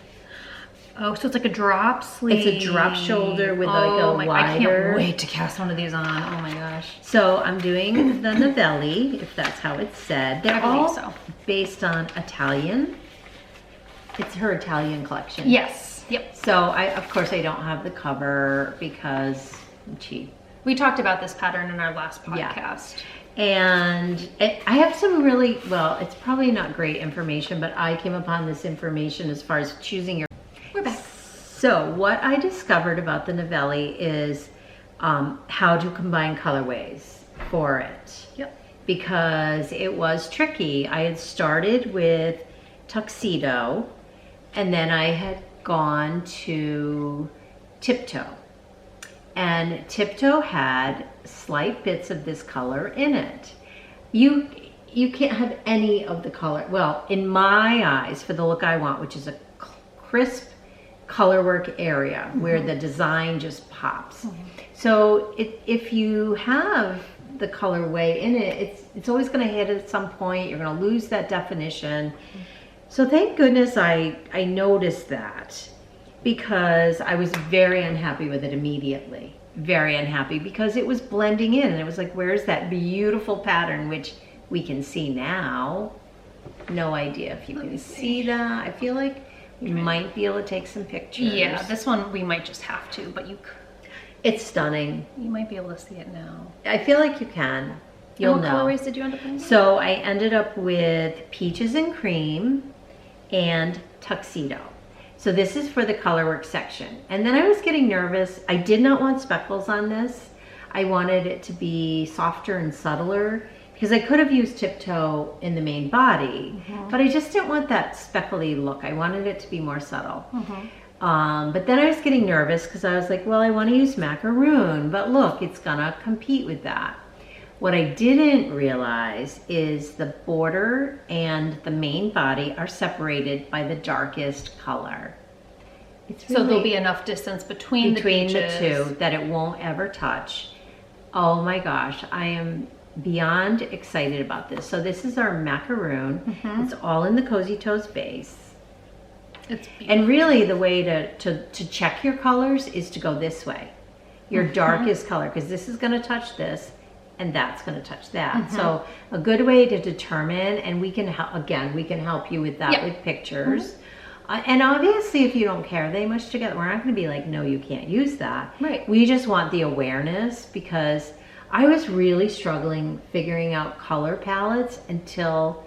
Speaker 1: Oh, so it's like a drop sleeve.
Speaker 2: It's a drop shoulder with like a wider.
Speaker 1: I can't wait to cast one of these on. Oh my gosh.
Speaker 2: So I'm doing the NAVELLI, if that's how it's said. They're all based on Italian. It's her Italian collection.
Speaker 1: Yes. Yep.
Speaker 2: So of course I don't have the cover because I'm cheap.
Speaker 1: We talked about this pattern in our last podcast.
Speaker 2: Yeah. And I have some really, well, it's probably not great information, but I came upon this information as far as choosing your...
Speaker 1: We're back.
Speaker 2: So what I discovered about the NAVELLI is how to combine colorways for it.
Speaker 1: Yep.
Speaker 2: Because it was tricky. I had started with Tuxedo, and then I had gone to Tiptoe. And Tiptoe had slight bits of this color in it. You can't have any of the color. Well, in my eyes, for the look I want, which is a crisp colorwork area where the design just pops. So if you have the colorway in it, it's always going to hit at some point. You're going to lose that definition. So thank goodness I noticed that, because I was very unhappy with it immediately. Very unhappy, because it was blending in and it was like, where's that beautiful pattern, which we can see now. No idea if you can see that. I feel like we might be able to take some pictures.
Speaker 1: Yeah, this one we might just have to, but
Speaker 2: it's stunning.
Speaker 1: You might be able to see it now.
Speaker 2: I feel like you can. You'll know.
Speaker 1: What colorways did you end up in?
Speaker 2: So I ended up with Peaches and Cream and Tuxedo. So this is for the colorwork section. And then I was getting nervous. I did not want speckles on this. I wanted it to be softer and subtler, because I could have used Tiptoe in the main body, but I just didn't want that speckly look. I wanted it to be more subtle. But then I was getting nervous because I was like, well, I want to use macaroon, but look, it's gonna compete with that. What I didn't realize is the border and the main body are separated by the darkest color.
Speaker 1: So there'll be enough distance between the
Speaker 2: two that it won't ever touch. Oh my gosh, I am beyond excited about this. So this is our macaroon. It's all in the Cozy Toes base.
Speaker 1: It's
Speaker 2: and really the way to check your colors is to go this way. Your darkest color, because this is going to touch this and that's going to touch that. So a good way to determine, and we can help you with that with pictures. And obviously if you don't care they much together, we're not going to be like, no, you can't use that.
Speaker 1: Right.
Speaker 2: We just want the awareness, because I was really struggling figuring out color palettes until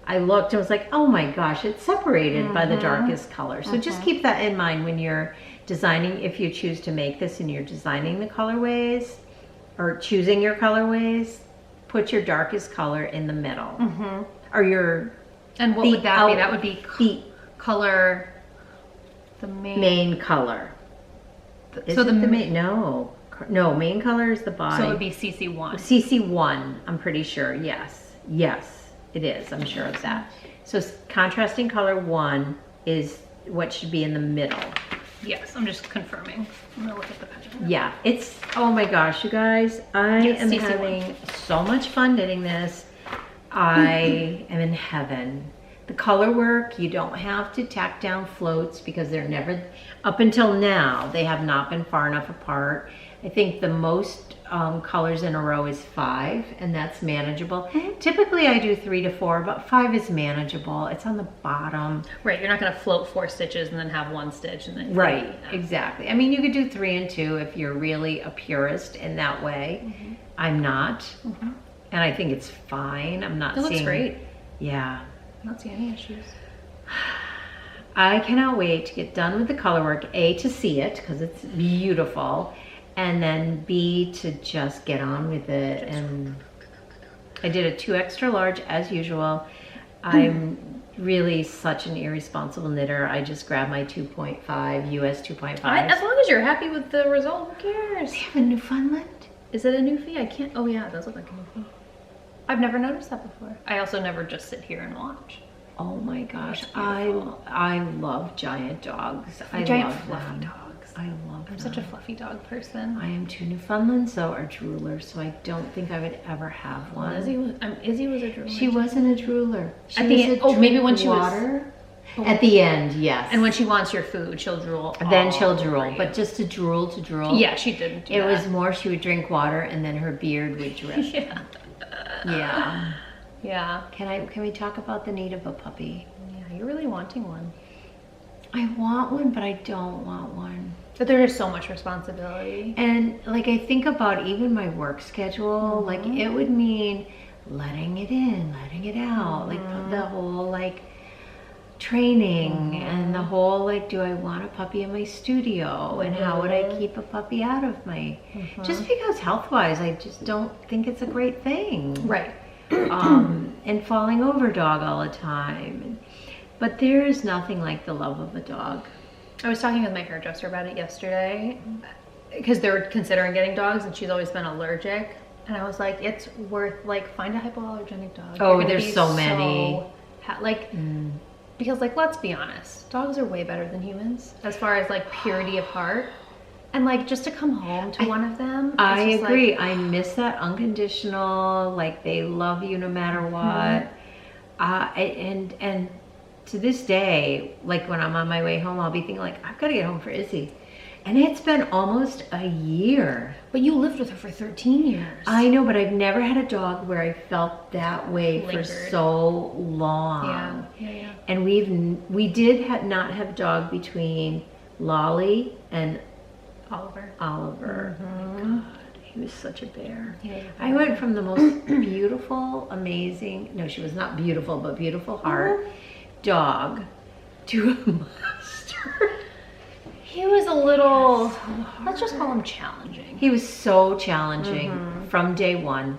Speaker 2: I looked and was like, oh my gosh, it's separated by the darkest color. So just keep that in mind when you're designing, if you choose to make this and you're designing the colorways or choosing your colorways, put your darkest color in the middle. Or your
Speaker 1: And what would that be? That would be color, the
Speaker 2: main color.
Speaker 1: So the
Speaker 2: main, no, main color is the body.
Speaker 1: So it would be CC1.
Speaker 2: CC1, I'm pretty sure, yes. Yes, it is, I'm sure of that. So contrasting color 1 is what should be in the middle.
Speaker 1: Yes, I'm just confirming. I'm gonna look at the picture.
Speaker 2: Yeah, it's, oh my gosh, you guys, I am
Speaker 1: CC1.
Speaker 2: having so much fun knitting this. I am in heaven. The color work, you don't have to tack down floats because they're never, up until now, they have not been far enough apart. I think the most colors in a row is 5, and that's manageable. Typically I do 3 to 4, but 5 is manageable. It's on the bottom.
Speaker 1: Right, you're not gonna float 4 stitches and then have 1 stitch and then.
Speaker 2: Right, exactly. I mean, you could do 3 and 2 if you're really a purist in that way. I'm not, and I think it's fine. I'm not
Speaker 1: It
Speaker 2: seeing.
Speaker 1: looks great.
Speaker 2: Yeah.
Speaker 1: I don't see any issues.
Speaker 2: I cannot wait to get done with the color work. A, to see it because it's beautiful, and then B, to just get on with it. And I did a 2 extra large as usual. I'm really such an irresponsible knitter. I just grabbed my 2.5 US 2.5.
Speaker 1: As long as you're happy with the result, who cares?
Speaker 2: They have a Newfoundland.
Speaker 1: Is it a new fee? I can't. Oh yeah, it does look like a new fee. I've never noticed that before. I also never just sit here and watch.
Speaker 2: Oh my gosh, I love giant dogs.
Speaker 1: Giant fluffy dogs.
Speaker 2: I love them.
Speaker 1: I'm such a fluffy dog person.
Speaker 2: I am too. Newfoundlands though are droolers, so I don't think I would ever have one.
Speaker 1: Izzy was a drooler.
Speaker 2: She wasn't a drooler. She
Speaker 1: at the end, maybe when she
Speaker 2: was at the end, yes.
Speaker 1: And when she wants your food, she'll drool.
Speaker 2: Then she'll drool, but just to drool.
Speaker 1: Yeah, she didn't do
Speaker 2: it
Speaker 1: that.
Speaker 2: was more she would drink water and then her beard would drip. Yeah.
Speaker 1: Yeah.
Speaker 2: Can we talk about the need of a puppy?
Speaker 1: Yeah, you're really wanting one.
Speaker 2: I want one, but I don't want one.
Speaker 1: But there is so much responsibility.
Speaker 2: And like I think about even my work schedule, like it would mean letting it in, letting it out, like the whole like training and the whole like, do I want a puppy in my studio, and how would I keep a puppy out of my, just because health-wise I just don't think it's a great thing.
Speaker 1: Right.
Speaker 2: And falling over dog all the time. But there is nothing like the love of a dog.
Speaker 1: I was talking with my hairdresser about it yesterday because they're considering getting dogs and she's always been allergic. And I was like, it's worth, like, find a hypoallergenic dog.
Speaker 2: Oh, there's so many.
Speaker 1: Because, like, let's be honest, dogs are way better than humans as far as, like, purity of heart. And, like, just to come home to one of them.
Speaker 2: I agree. I miss that unconditional, like, they love you no matter what. And to this day, like when I'm on my way home, I'll be thinking like, I've got to get home for Izzy. And it's been almost a year.
Speaker 1: But you lived with her for 13 years.
Speaker 2: I know, but I've never had a dog where I felt that way for so long.
Speaker 1: Yeah.
Speaker 2: And we did not have a dog between Lolly and
Speaker 1: Oliver.
Speaker 2: Oh my God, he was such a bear. I went from the most beautiful, amazing, no, she was not beautiful, but beautiful heart dog to a monster.
Speaker 1: He was a little, let's just call him challenging.
Speaker 2: He was so challenging from day one.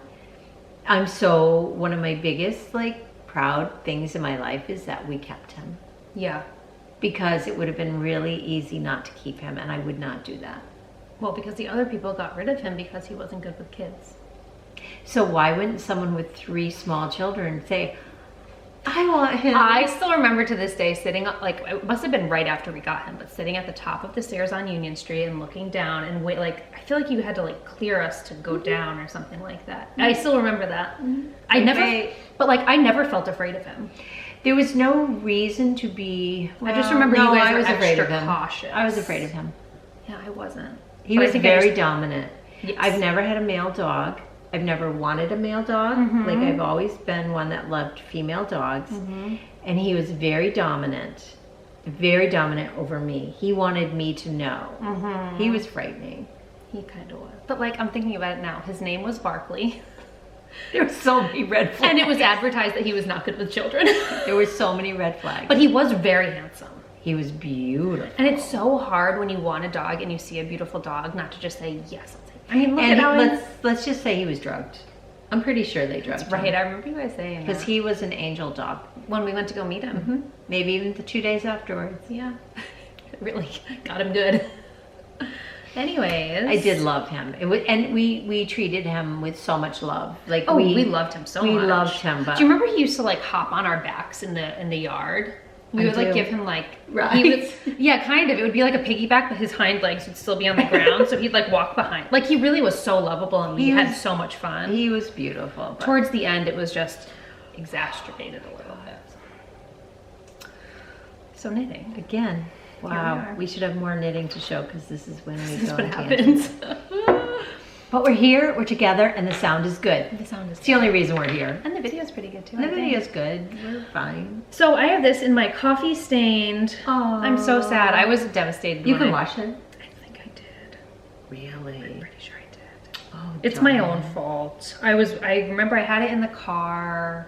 Speaker 2: one of my biggest like proud things in my life is that we kept him.
Speaker 1: Yeah.
Speaker 2: Because it would have been really easy not to keep him, and I would not do that.
Speaker 1: Well, because the other people got rid of him because he wasn't good with kids.
Speaker 2: So why wouldn't someone with 3 small children say, I want him?
Speaker 1: I still remember to this day sitting up, like, it must have been right after we got him, but sitting at the top of the stairs on Union Street and looking down and wait, like, I feel like you had to like clear us to go down or something like that. I still remember that. I never felt afraid of him.
Speaker 2: There was no reason to be.
Speaker 1: I just remember you guys were extra
Speaker 2: him.
Speaker 1: cautious.
Speaker 2: I was afraid of him.
Speaker 1: Yeah, I wasn't.
Speaker 2: He was very dominant.
Speaker 1: Yes.
Speaker 2: I've never had a male dog. I've never wanted a male dog. Like, I've always been one that loved female dogs. And he was very dominant over me. He wanted me to know. He was frightening.
Speaker 1: He kind of was. But like, I'm thinking about it now. His name was Barkley.
Speaker 2: There were so many red flags.
Speaker 1: And it was advertised that he was not good with children.
Speaker 2: There were so many red flags.
Speaker 1: But he was very handsome.
Speaker 2: He was beautiful.
Speaker 1: And it's so hard when you want a dog and you see a beautiful dog not to just say, yes, I'll take it. I mean, look at how
Speaker 2: let's just say he was drugged. I'm pretty sure they drugged him.
Speaker 1: Right, I remember you guys saying that.
Speaker 2: Because he was an angel dog.
Speaker 1: When we went to go meet him.
Speaker 2: Maybe even the 2 days afterwards.
Speaker 1: Yeah. It really got him good. Anyways.
Speaker 2: I did love him. And we treated him with so much love. Like,
Speaker 1: we loved him so much.
Speaker 2: We loved him. But
Speaker 1: do you remember he used to like hop on our backs in the yard? We would like give him like,
Speaker 2: right.
Speaker 1: Yeah, kind of. It would be like a piggyback, but his hind legs would still be on the ground. So he'd like walk behind. Like, he really was so lovable and we had so much fun.
Speaker 2: He was beautiful. But
Speaker 1: towards the end, it was just exacerbated a little bit. So knitting.
Speaker 2: Again. Wow. We should have more knitting to show because this is when we go
Speaker 1: what happens.
Speaker 2: But we're here, we're together, and the sound is good.
Speaker 1: The sound is
Speaker 2: It's the only reason we're here.
Speaker 1: And the video's pretty good too.
Speaker 2: And the video's good. We're fine.
Speaker 1: So I have this in my coffee stained.
Speaker 2: Oh,
Speaker 1: I'm so sad. I was devastated.
Speaker 2: You can wash it.
Speaker 1: I think I did.
Speaker 2: Really?
Speaker 1: I'm pretty sure I did.
Speaker 2: Oh,
Speaker 1: it's my own fault. I remember I had it in the car.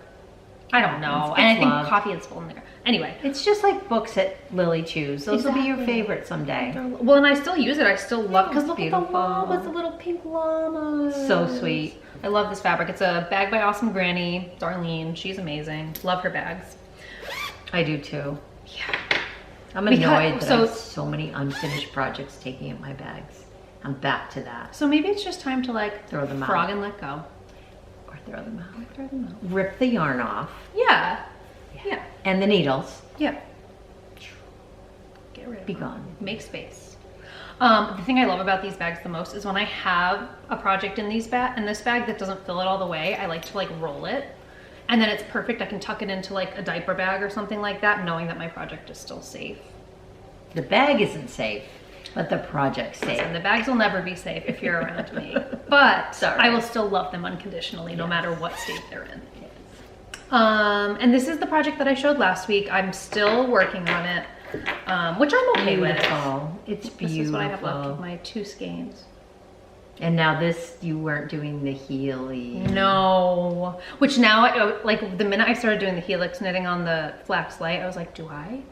Speaker 1: I don't know. And I think coffee had spilled in there. Anyway.
Speaker 2: It's just like books at Lily Chews. Those will be your favorite someday.
Speaker 1: Well, and I still use it. I still love it. Because look
Speaker 2: beautiful.
Speaker 1: at the llamas, the little pink llamas.
Speaker 2: So sweet.
Speaker 1: I love this fabric. It's a bag by Awesome Granny. Darlene. She's amazing. Love her bags.
Speaker 2: I do too.
Speaker 1: Yeah.
Speaker 2: I'm annoyed that I have so many unfinished projects taking up my bags. I'm back to that.
Speaker 1: So maybe it's just time to like
Speaker 2: throw them out.
Speaker 1: Frog and let go.
Speaker 2: Or throw them out.
Speaker 1: Throw them out.
Speaker 2: Rip the yarn off.
Speaker 1: Yeah. Yeah.
Speaker 2: And the needles.
Speaker 1: Yeah. Get rid of
Speaker 2: Be
Speaker 1: them.
Speaker 2: gone.
Speaker 1: Make space. The thing I love about these bags the most is when I have a project in this bag that doesn't fill it all the way, I like to like roll it. And then it's perfect. I can tuck it into like a diaper bag or something like that, knowing that my project is still safe.
Speaker 2: The bag isn't safe, but the project's safe.
Speaker 1: And the bags will never be safe if you're around me. But
Speaker 2: Sorry.
Speaker 1: I will still love them unconditionally, no matter what state they're in. And this is the project that I showed last week. I'm still working on it, which I'm okay with.
Speaker 2: It's beautiful.
Speaker 1: This is what I have left of my 2 skeins.
Speaker 2: And now this, you weren't doing the Healy.
Speaker 1: No. Which now, like the minute I started doing the helix knitting on the Flax Light, I was like, do I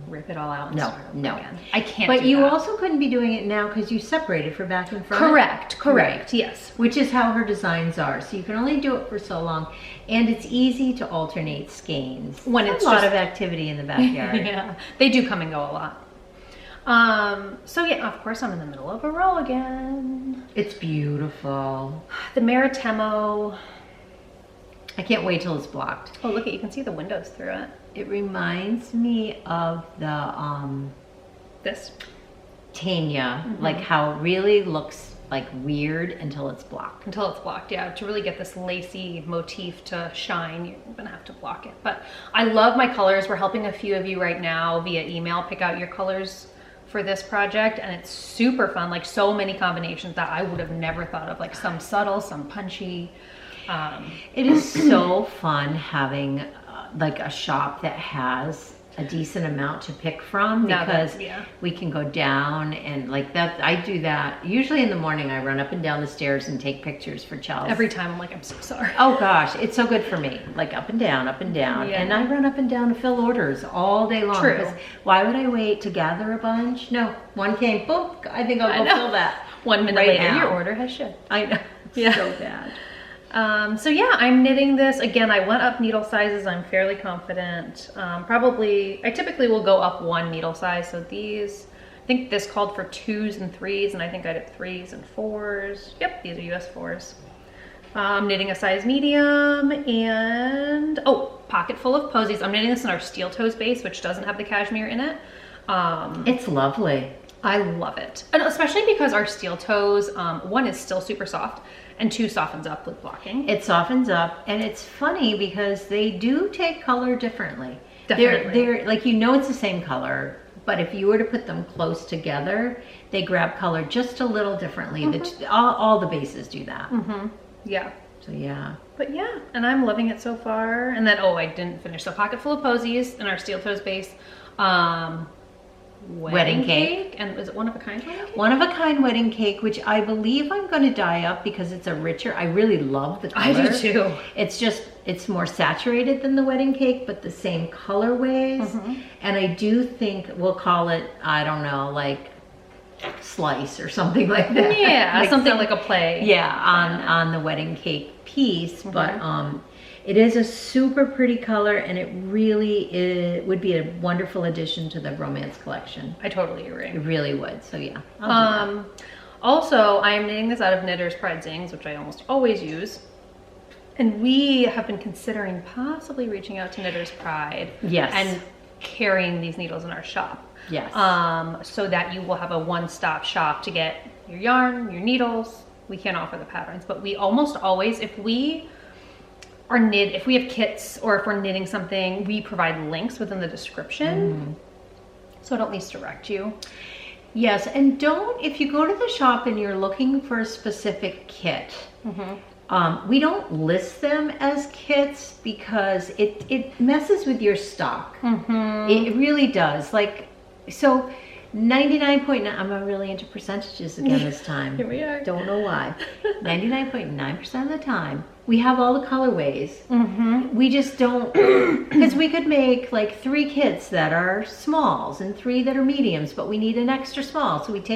Speaker 1: rip it all out and start over again? I can't
Speaker 2: But
Speaker 1: do
Speaker 2: you
Speaker 1: that.
Speaker 2: also couldn't be doing it now because you separated for back and front.
Speaker 1: Correct,
Speaker 2: Right.
Speaker 1: yes.
Speaker 2: Which is how her designs are. So you can only do it for so long. And it's easy to alternate skeins.
Speaker 1: When
Speaker 2: it's
Speaker 1: it's
Speaker 2: a lot
Speaker 1: just
Speaker 2: of activity in the backyard.
Speaker 1: Yeah, they do come and go a lot. So yeah, of course I'm in the middle of a row again.
Speaker 2: It's beautiful.
Speaker 1: The Maritemmo.
Speaker 2: I can't wait till it's blocked.
Speaker 1: Oh, look at, you can see the windows through it.
Speaker 2: It reminds me of the
Speaker 1: This.
Speaker 2: Tegna, like how it really looks like weird until it's blocked.
Speaker 1: Until it's blocked, yeah. To really get this lacy motif to shine, you're gonna have to block it. But I love my colors. We're helping a few of you right now via email pick out your colors for this project, and it's super fun. Like so many combinations that I would have never thought of, like some subtle, some punchy.
Speaker 2: It is so fun having like a shop that has a decent amount to pick from, because we can go down and like that. I do that usually in the morning. I run up and down the stairs and take pictures for Chelsea.
Speaker 1: Every time I'm like, I'm so sorry.
Speaker 2: Oh gosh, it's so good for me. Like up and down,
Speaker 1: Yeah.
Speaker 2: and I run up and down to fill orders all day long.
Speaker 1: True.
Speaker 2: Why would I wait to gather a bunch? No, one came, boom, I think I'll go fill that.
Speaker 1: 1 minute
Speaker 2: right
Speaker 1: later,
Speaker 2: now.
Speaker 1: your order has shipped.
Speaker 2: I know, it's so bad.
Speaker 1: So yeah, I'm knitting this. Again, I went up needle sizes. I'm fairly confident. I typically will go up 1 needle size. So these, I think this called for 2s and 3s, and I think I did 3s and 4s. Yep, these are US 4s. Knitting a size medium, and pocket full of posies. I'm knitting this in our steel toes base, which doesn't have the cashmere in it.
Speaker 2: It's lovely.
Speaker 1: I love it, and especially because our steel toes, 1 is still super soft, and 2 softens up with blocking.
Speaker 2: It softens up, and it's funny because they do take color differently.
Speaker 1: Definitely.
Speaker 2: They're like, you know, it's the same color, but if you were to put them close together, they grab color just a little differently. All the bases do that.
Speaker 1: Yeah.
Speaker 2: So yeah.
Speaker 1: But yeah, and I'm loving it so far. And then, I didn't finish. So pocket full of posies in our steel toes base. Wedding cake. And is it one of a kind wedding cake?
Speaker 2: One of a kind wedding cake, which I believe I'm going to dye up because it's a richer. I really love the color.
Speaker 1: I do too.
Speaker 2: It's more saturated than the wedding cake, but the same colorways. And I do think we'll call it, I don't know, like slice or something like that.
Speaker 1: Yeah, like something like a play.
Speaker 2: Yeah, on the wedding cake piece. But it is a super pretty color, and it really would be a wonderful addition to the romance collection.
Speaker 1: I totally agree.
Speaker 2: It really would. So yeah. I'll do that.
Speaker 1: Also, I am knitting this out of Knitter's Pride Zings, which I almost always use. And we have been considering possibly reaching out to Knitter's Pride.
Speaker 2: Yes.
Speaker 1: And carrying these needles in our shop.
Speaker 2: Yes.
Speaker 1: So that you will have a one-stop shop to get your yarn, your needles. We can't offer the patterns, but we almost always, if we have kits or if we're knitting something, we provide links within the description. So it'll at least direct you.
Speaker 2: Yes, and if you go to the shop and you're looking for a specific kit, we don't list them as kits because it messes with your stock. It really does. Like, so 99.9, I'm really into percentages again this time.
Speaker 1: Here we are.
Speaker 2: Don't know why. 99.9% of the time, we have all the colorways. We just don't, because we could make like 3 kits that are smalls and 3 that are mediums, but we need an extra small. So it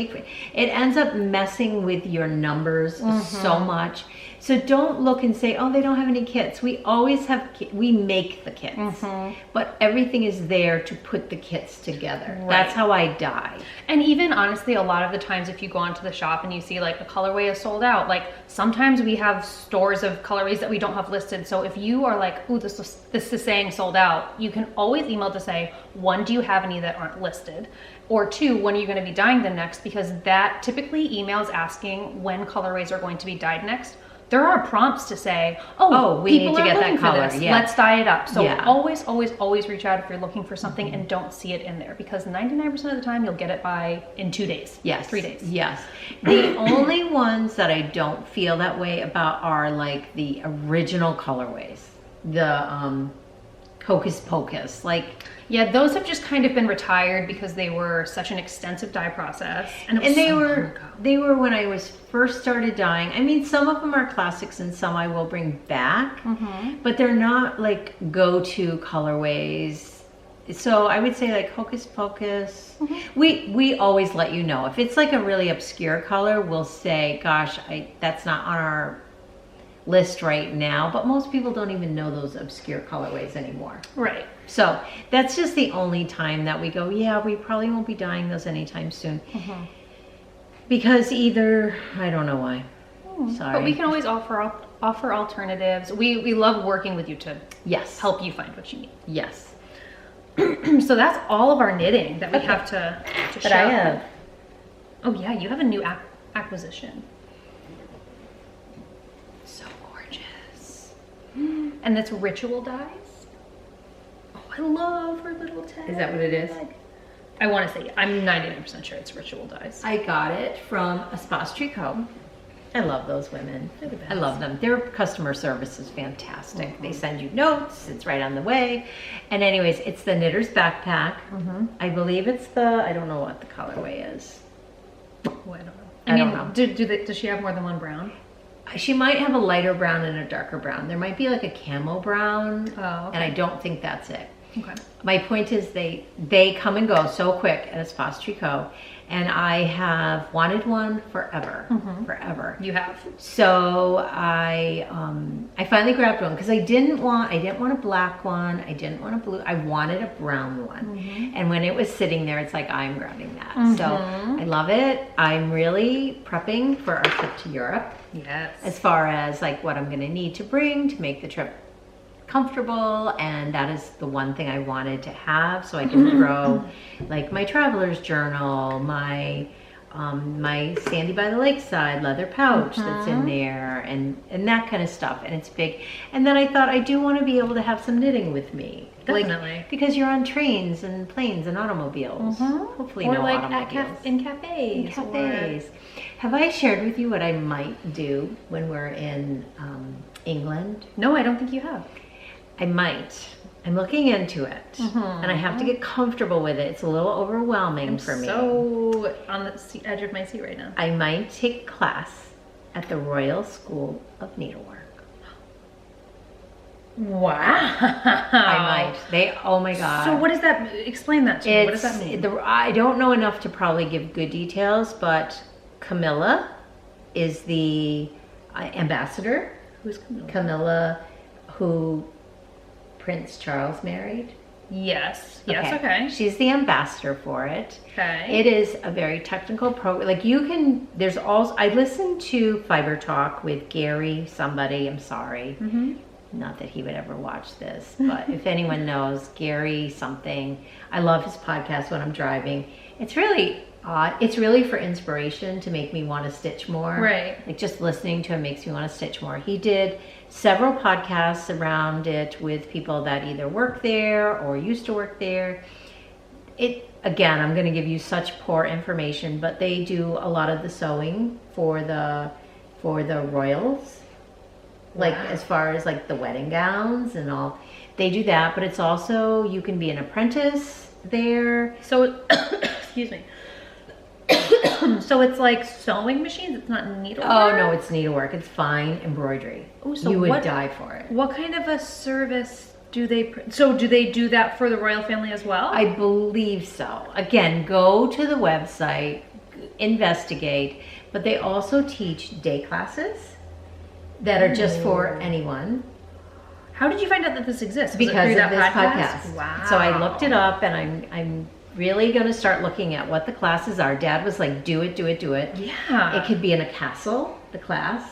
Speaker 2: ends up messing with your numbers so much. So don't look and say, oh, they don't have any kits. We always have, we make the kits, but everything is there to put the kits together. Right. That's how I dye.
Speaker 1: And even honestly, a lot of the times if you go onto the shop and you see like a colorway is sold out, like sometimes we have stores of colorways that we don't have listed. So if you are like, ooh, this is saying sold out, you can always email to say, 1, do you have any that aren't listed? Or 2, when are you going to be dyeing them next? Because that typically emails asking when colorways are going to be dyed next. There are prompts to say,
Speaker 2: we need to get that color. Yeah.
Speaker 1: Let's dye it up. So always, always, always reach out if you're looking for something and don't see it in there, because 99% of the time you'll get it in 2 days.
Speaker 2: Yes.
Speaker 1: 3 days.
Speaker 2: Yes. The only ones that I don't feel that way about are like the original colorways. The Hocus Pocus.
Speaker 1: Yeah, those have just kind of been retired because they were such an extensive dye process.
Speaker 2: And they were when I was first started dyeing. I mean, some of them are classics and some I will bring back, but they're not like go-to colorways. So I would say like Hocus Pocus. We always let you know. If it's like a really obscure color, we'll say, gosh, that's not on our list right now, but most people don't even know those obscure colorways anymore.
Speaker 1: Right.
Speaker 2: So that's just the only time that we go, yeah, we probably won't be dyeing those anytime soon. Because either, I don't know why. Sorry.
Speaker 1: But we can always offer alternatives. We love working with you to help you find what you need.
Speaker 2: Yes.
Speaker 1: So that's all of our knitting that we have to show.
Speaker 2: But I have.
Speaker 1: Oh yeah, you have a new acquisition. And that's ritual dyes. Oh, I love her little tag.
Speaker 2: Is that what it is?
Speaker 1: I want to say, I'm 99% sure it's ritual dyes.
Speaker 2: I got it from Espace Tricot. I love those women.
Speaker 1: They're the best.
Speaker 2: I love them. Their customer service is fantastic. They send you notes. It's right on the way. And anyways, it's the Knitter's Backpack. I believe it's I don't know what the colorway is.
Speaker 1: Oh, I don't know. I don't know. Does she have more than one brown?
Speaker 2: She might have a lighter brown and a darker brown. There might be like a camo brown,
Speaker 1: and
Speaker 2: I don't think that's it.
Speaker 1: Okay.
Speaker 2: My point is they come and go so quick at Espace Tricot, and I have wanted one forever, forever.
Speaker 1: You have.
Speaker 2: So I finally grabbed one because I didn't want a black one. I didn't want a blue. I wanted a brown one. And when it was sitting there, it's like, I'm grabbing that. So I love it. I'm really prepping for our trip to Europe.
Speaker 1: Yes.
Speaker 2: As far as like what I'm going to need to bring to make the trip comfortable, and that is the one thing I wanted to have, so I can throw like my traveler's journal, my my Sandy by the Lakeside leather pouch that's in there, and that kind of stuff, and it's big. And then I thought I do want to be able to have some knitting with me.
Speaker 1: Definitely.
Speaker 2: Like, because you're on trains and planes and automobiles. Hopefully
Speaker 1: or
Speaker 2: no
Speaker 1: like
Speaker 2: automobiles.
Speaker 1: in cafes.
Speaker 2: In cafes. Have I shared with you what I might do when we're in England?
Speaker 1: No, I don't think you have.
Speaker 2: I might. I'm looking into it, and I have to get comfortable with it. It's a little overwhelming for me.
Speaker 1: So on the edge of my seat right now.
Speaker 2: I might take a class at the Royal School of Needlework.
Speaker 1: Wow.
Speaker 2: I might. Oh my God.
Speaker 1: So what does that, explain that to me. What does that mean?
Speaker 2: I don't know enough to probably give good details, but Camilla is the ambassador.
Speaker 1: Who's Camilla?
Speaker 2: Camilla, who Prince Charles married.
Speaker 1: Yes. Yes, okay.
Speaker 2: She's the ambassador for it.
Speaker 1: Okay.
Speaker 2: It is a very technical program. Like you can, there's also, I listened to Fiber Talk with Gary somebody, I'm sorry. Not that he would ever watch this, but if anyone knows, Gary something. I love his podcast when I'm driving. It's really odd. It's really for inspiration to make me want to stitch more.
Speaker 1: Right.
Speaker 2: Like just listening to him makes me want to stitch more. He did several podcasts around it with people that either work there or used to work there. Again, I'm going to give you such poor information, but they do a lot of the sewing for the royals. Like as far as like the wedding gowns and all, they do that, but it's also, you can be an apprentice there.
Speaker 1: So, excuse me. So it's like sewing machines, it's not needlework?
Speaker 2: Oh no, it's needlework. It's fine embroidery.
Speaker 1: Oh, so
Speaker 2: you would die for it.
Speaker 1: What kind of a service do they, so do they do that for the royal family as well?
Speaker 2: I believe so. Again, go to the website, investigate, but they also teach day classes that are just for anyone.
Speaker 1: How did you find out that this exists?
Speaker 2: Because of this
Speaker 1: podcast?
Speaker 2: podcast.
Speaker 1: Wow.
Speaker 2: So I looked it up, and I'm really going to start looking at what the classes are. Dad was like, do it, do it, do it.
Speaker 1: Yeah.
Speaker 2: It could be in a castle, the class.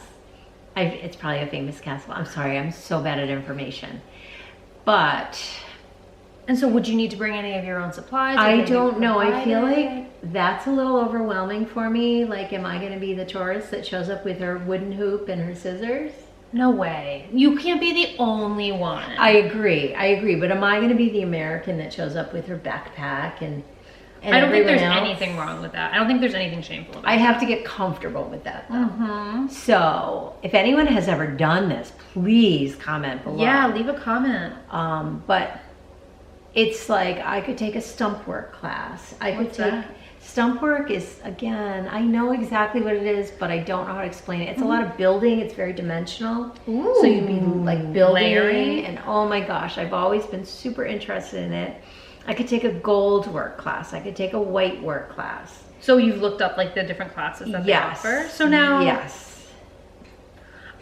Speaker 2: It's probably a famous castle. I'm sorry, I'm so bad at information. But...
Speaker 1: And so would you need to bring any of your own supplies?
Speaker 2: I don't know. I feel like that's a little overwhelming for me. Like, am I going to be the tourist that shows up with her wooden hoop and her scissors?
Speaker 1: No way. You can't be the only one.
Speaker 2: I agree. But am I going to be the American that shows up with her backpack and
Speaker 1: I don't think there's
Speaker 2: else?
Speaker 1: anything wrong with that. I don't think there's anything shameful about
Speaker 2: I
Speaker 1: that.
Speaker 2: have to get comfortable with that, though. So, if anyone has ever done this, please comment below.
Speaker 1: Yeah, leave a comment.
Speaker 2: But it's like I could take a stump work class.
Speaker 1: What's that?
Speaker 2: Stump work is, again, I know exactly what it is, but I don't know how to explain it. It's a lot of building. It's very dimensional.
Speaker 1: Ooh,
Speaker 2: so you'd be like building,
Speaker 1: layering.
Speaker 2: and oh my gosh, I've always been super interested in it. I could take a gold work class. I could take a white work class.
Speaker 1: So you've looked up like the different classes that they offer? So now,
Speaker 2: yes.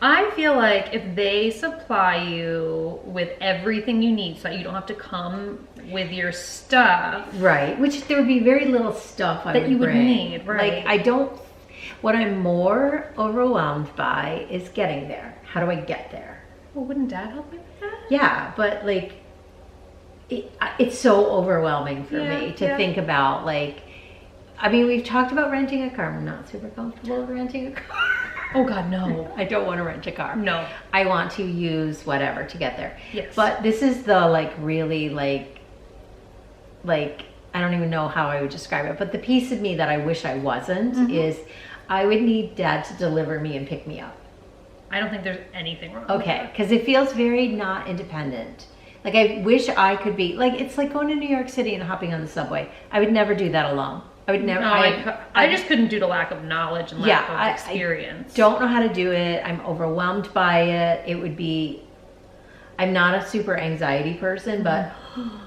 Speaker 1: I feel like if they supply you with everything you need so that you don't have to come with your stuff.
Speaker 2: Right, which there would be very little stuff
Speaker 1: that you would need, right.
Speaker 2: Like what I'm more overwhelmed by is getting there. How do I get there?
Speaker 1: Well, wouldn't Dad help me with that?
Speaker 2: Yeah, but like, it's so overwhelming for me to think about, like, I mean, we've talked about renting a car. I'm not super comfortable with renting a car.
Speaker 1: Oh God, no.
Speaker 2: I don't want to rent a car.
Speaker 1: No.
Speaker 2: I want to use whatever to get there.
Speaker 1: Yes.
Speaker 2: But this is the like really like I don't even know how I would describe it, but the piece of me that I wish I wasn't is I would need Dad to deliver me and pick me up.
Speaker 1: I don't think there's anything wrong with
Speaker 2: Okay, because it feels very not independent. Like I wish I could be, like it's like going to New York City and hopping on the subway. I would never do that alone. I would never.
Speaker 1: No, I just couldn't due to lack of knowledge and lack of experience.
Speaker 2: I don't know how to do it. I'm overwhelmed by it. It would be, I'm not a super anxiety person, but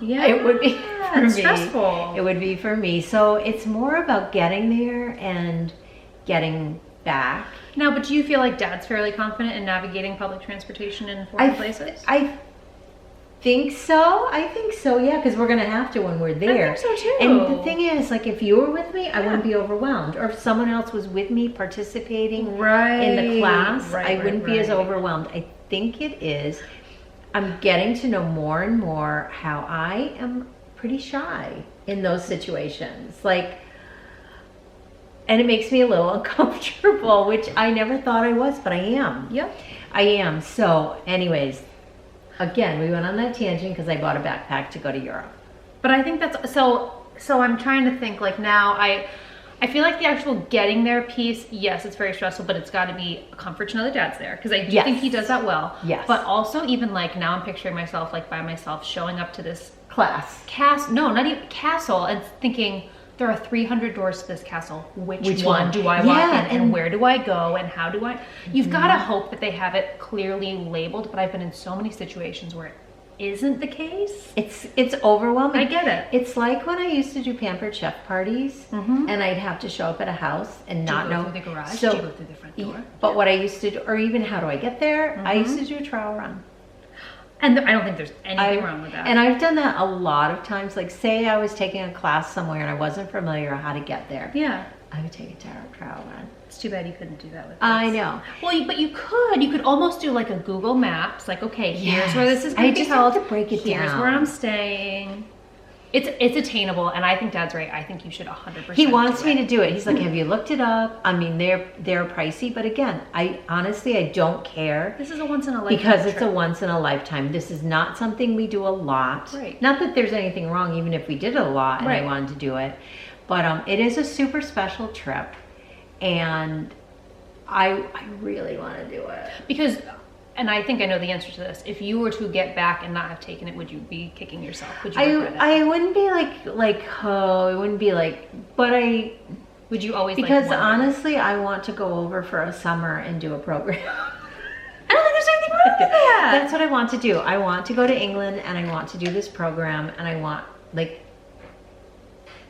Speaker 1: Yeah,
Speaker 2: It would be for me.
Speaker 1: Stressful.
Speaker 2: It would be for me. So it's more about getting there and getting back.
Speaker 1: Now, but do you feel like Dad's fairly confident in navigating public transportation in foreign places?
Speaker 2: I think so. Yeah, because we're gonna have to when we're there.
Speaker 1: I think so too.
Speaker 2: And the thing is, like, if you were with me, I wouldn't be overwhelmed. Or if someone else was with me participating in the class, I wouldn't be as overwhelmed. I think it is. I'm getting to know more and more how I am pretty shy in those situations. Like, and it makes me a little uncomfortable, which I never thought I was, but I am.
Speaker 1: Yep.
Speaker 2: I am. So anyways, again, we went on that tangent because I bought a backpack to go to Europe.
Speaker 1: But I think that's, so I'm trying to think, like, now I feel like the actual getting there piece, yes, it's very stressful, but it's got to be a comfort to know that Dad's there, because I do think he does that well.
Speaker 2: Yes.
Speaker 1: But also, even like now I'm picturing myself like by myself showing up to this
Speaker 2: Class.
Speaker 1: not even castle, and thinking there are 300 doors to this castle. Which one do I walk in, and where do I go, and how do I? You've got to hope that they have it clearly labeled, but I've been in so many situations where it isn't the case.
Speaker 2: It's overwhelming.
Speaker 1: I get it.
Speaker 2: It's like when I used to do pampered chef parties, and I'd have to show up at a house and not know.
Speaker 1: Do you go through the garage?
Speaker 2: So,
Speaker 1: do you go through the front door?
Speaker 2: But what I used to do, or even how do I get there? I used to do a trial run.
Speaker 1: And I don't think there's anything wrong with that.
Speaker 2: And I've done that a lot of times. Like, say I was taking a class somewhere and I wasn't familiar how to get there.
Speaker 1: Yeah.
Speaker 2: I would take a trial run.
Speaker 1: It's too bad you couldn't do that with this.
Speaker 2: I know.
Speaker 1: Well, but you could almost do like a Google Maps, like, okay, here's where this is going to be
Speaker 2: just
Speaker 1: held.
Speaker 2: have to break it
Speaker 1: Here's
Speaker 2: down.
Speaker 1: where I'm staying. It's attainable, and I think Dad's right. I think you should 100%.
Speaker 2: He wants me to do it. He's like, have you looked it up? I mean, they're pricey, but again, I honestly don't care.
Speaker 1: This is a once in a lifetime
Speaker 2: because it's
Speaker 1: trip.
Speaker 2: a once in a lifetime. This is not something we do a lot.
Speaker 1: Right.
Speaker 2: Not that there's anything wrong, even if we did it a lot and I wanted to do it, but it is a super special trip, and I really want to do it
Speaker 1: because. And I think I know the answer to this. If you were to get back and not have taken it, would you be kicking yourself? Would you regret it?
Speaker 2: I wouldn't be it wouldn't be like, but I.
Speaker 1: Would you always
Speaker 2: because
Speaker 1: like
Speaker 2: honestly, I want to go over for a summer and do a program.
Speaker 1: I don't think there's anything wrong with that.
Speaker 2: That's what I want to do. I want to go to England and I want to do this program, and I want, like,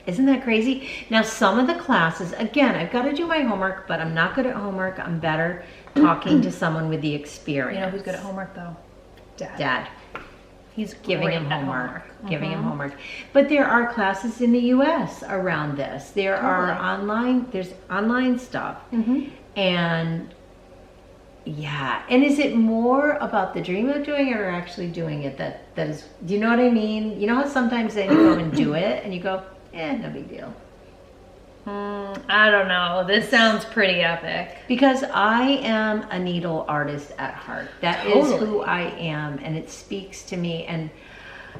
Speaker 2: isn't that crazy? Now, some of the classes, again, I've got to do my homework, but I'm not good at homework. I'm better talking to someone with the experience.
Speaker 1: You know who's good at homework, though?
Speaker 2: Dad.
Speaker 1: He's
Speaker 2: giving
Speaker 1: great
Speaker 2: him
Speaker 1: at
Speaker 2: homework. Giving him homework. But there are classes in the U.S. around this. There are there's online stuff. And yeah. And is it more about the dream of doing it or actually doing it that is, do you know what I mean? You know how sometimes then you go and do it and you go, no big deal.
Speaker 1: I don't know. This sounds pretty epic.
Speaker 2: Because I am a needle artist at heart. That is who I am, and it speaks to me. And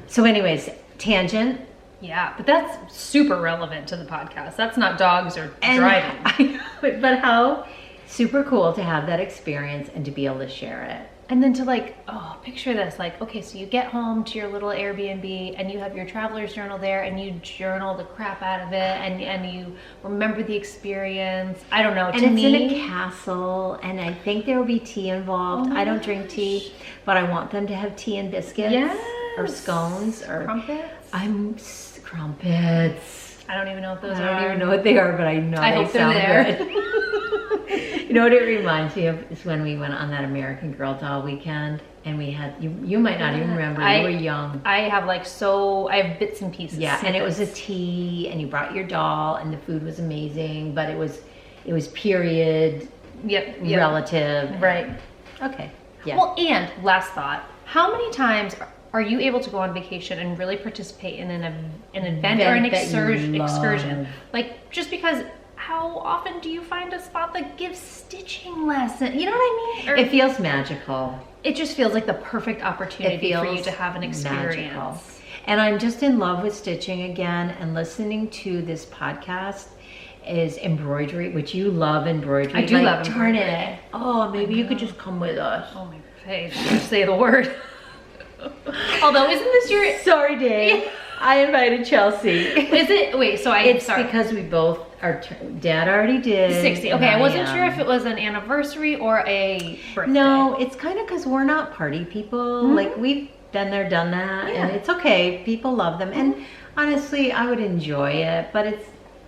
Speaker 2: so anyways, tangent.
Speaker 1: Yeah, but that's super relevant to the podcast. That's not dogs or driving.
Speaker 2: But how super cool to have that experience and to be able to share it.
Speaker 1: And then to picture this, okay, so you get home to your little Airbnb and you have your traveler's journal there and you journal the crap out of it and you remember the experience. I don't know.
Speaker 2: And it's in a castle, and I think there will be tea involved. I don't drink tea, but I want them to have tea and biscuits or scones or
Speaker 1: crumpets.
Speaker 2: Crumpets.
Speaker 1: I don't even know what those are.
Speaker 2: I don't even know what they are, but I know they sound good. You know what it reminds me of is when we went on that American Girl doll weekend, and we had you might not even remember. You were young.
Speaker 1: I have I have bits and pieces.
Speaker 2: Yeah, and it was a tea, and you brought your doll, and the food was amazing, but it was period.
Speaker 1: Yep.
Speaker 2: Relative.
Speaker 1: Right.
Speaker 2: Okay. Yeah.
Speaker 1: Well, and last thought: how many times are you able to go on vacation and really participate in an event or an excursion? Like, just because. How often do you find a spot that gives stitching lessons? You know what I mean?
Speaker 2: It feels magical.
Speaker 1: It just feels like the perfect opportunity for you to have an experience.
Speaker 2: Magical. And I'm just in love with stitching again, and listening to this podcast is embroidery, which you love embroidery.
Speaker 1: I do love
Speaker 2: darn
Speaker 1: embroidery.
Speaker 2: it. Oh, maybe you could just come with us.
Speaker 1: Oh my face, just say the word. Although, isn't this your...
Speaker 2: Sorry, Dave. I invited Chelsea.
Speaker 1: Is it? Wait, so
Speaker 2: It's
Speaker 1: sorry.
Speaker 2: because we both are. Dad already did.
Speaker 1: 60. Okay, I wasn't sure if it was an anniversary or a birthday.
Speaker 2: No, it's kind of because we're not party people. Like we've been there, done that, and it's okay. People love them, and honestly, I would enjoy it, but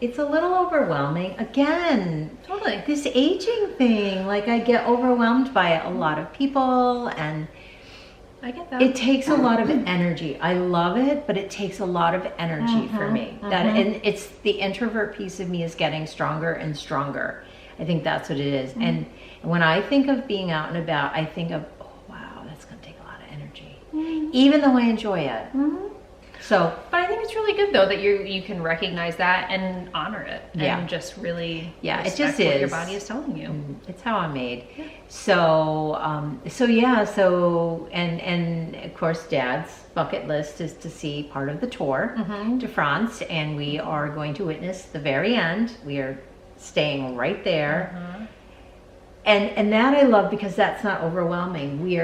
Speaker 2: it's a little overwhelming. Again,
Speaker 1: Totally.
Speaker 2: this aging thing, like I get overwhelmed by a lot of people, and
Speaker 1: I get that.
Speaker 2: it takes a lot of energy. I love it, but it takes a lot of energy for me. And it's the introvert piece of me is getting stronger and stronger. I think that's what it is. And when I think of being out and about, I think of, oh wow, that's gonna take a lot of energy, even though I enjoy it. So,
Speaker 1: but I think it's really good though that you can recognize that and honor it,
Speaker 2: Yeah.
Speaker 1: and just really
Speaker 2: Yeah, it
Speaker 1: respect
Speaker 2: just
Speaker 1: what your
Speaker 2: is.
Speaker 1: body is telling you.
Speaker 2: it's how I'm made. So, and of course, Dad's bucket list is to see part of the tour to France, and we are going to witness the very end. We are staying right there. And that I love because that's not overwhelming. We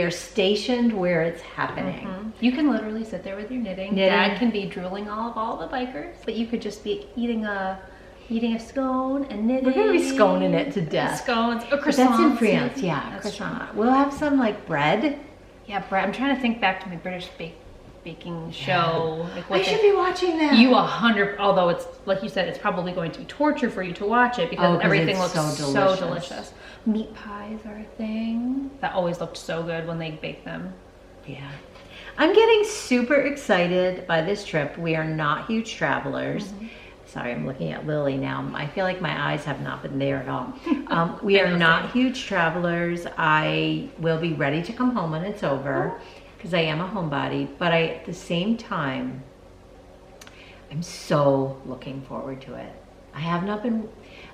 Speaker 2: are stationed where it's happening.
Speaker 1: You can literally sit there with your knitting. Dad can be drooling all the bikers, but you could just be eating a scone and knitting.
Speaker 2: We're gonna be sconing it to death.
Speaker 1: Scones, or
Speaker 2: But
Speaker 1: croissants.
Speaker 2: that's in France, yeah.
Speaker 1: That's
Speaker 2: Croissant. We'll have some like bread.
Speaker 1: Yeah, Brett. I'm trying to think back to my British baking show. Like what
Speaker 2: I should be watching that.
Speaker 1: You 100. Although it's like you said, it's probably going to be torture for you to watch it because
Speaker 2: 'cause
Speaker 1: everything
Speaker 2: it's
Speaker 1: looks
Speaker 2: so
Speaker 1: so
Speaker 2: delicious.
Speaker 1: delicious. Meat pies are a thing. That always looked so good when they bake them.
Speaker 2: Yeah. I'm getting super excited by this trip. We are not huge travelers. Sorry, I'm looking at Lily now. I feel like my eyes have not been there at all. We are not huge travelers. I will be ready to come home when it's over because I am a homebody. But at the same time, I'm so looking forward to it. I have not been...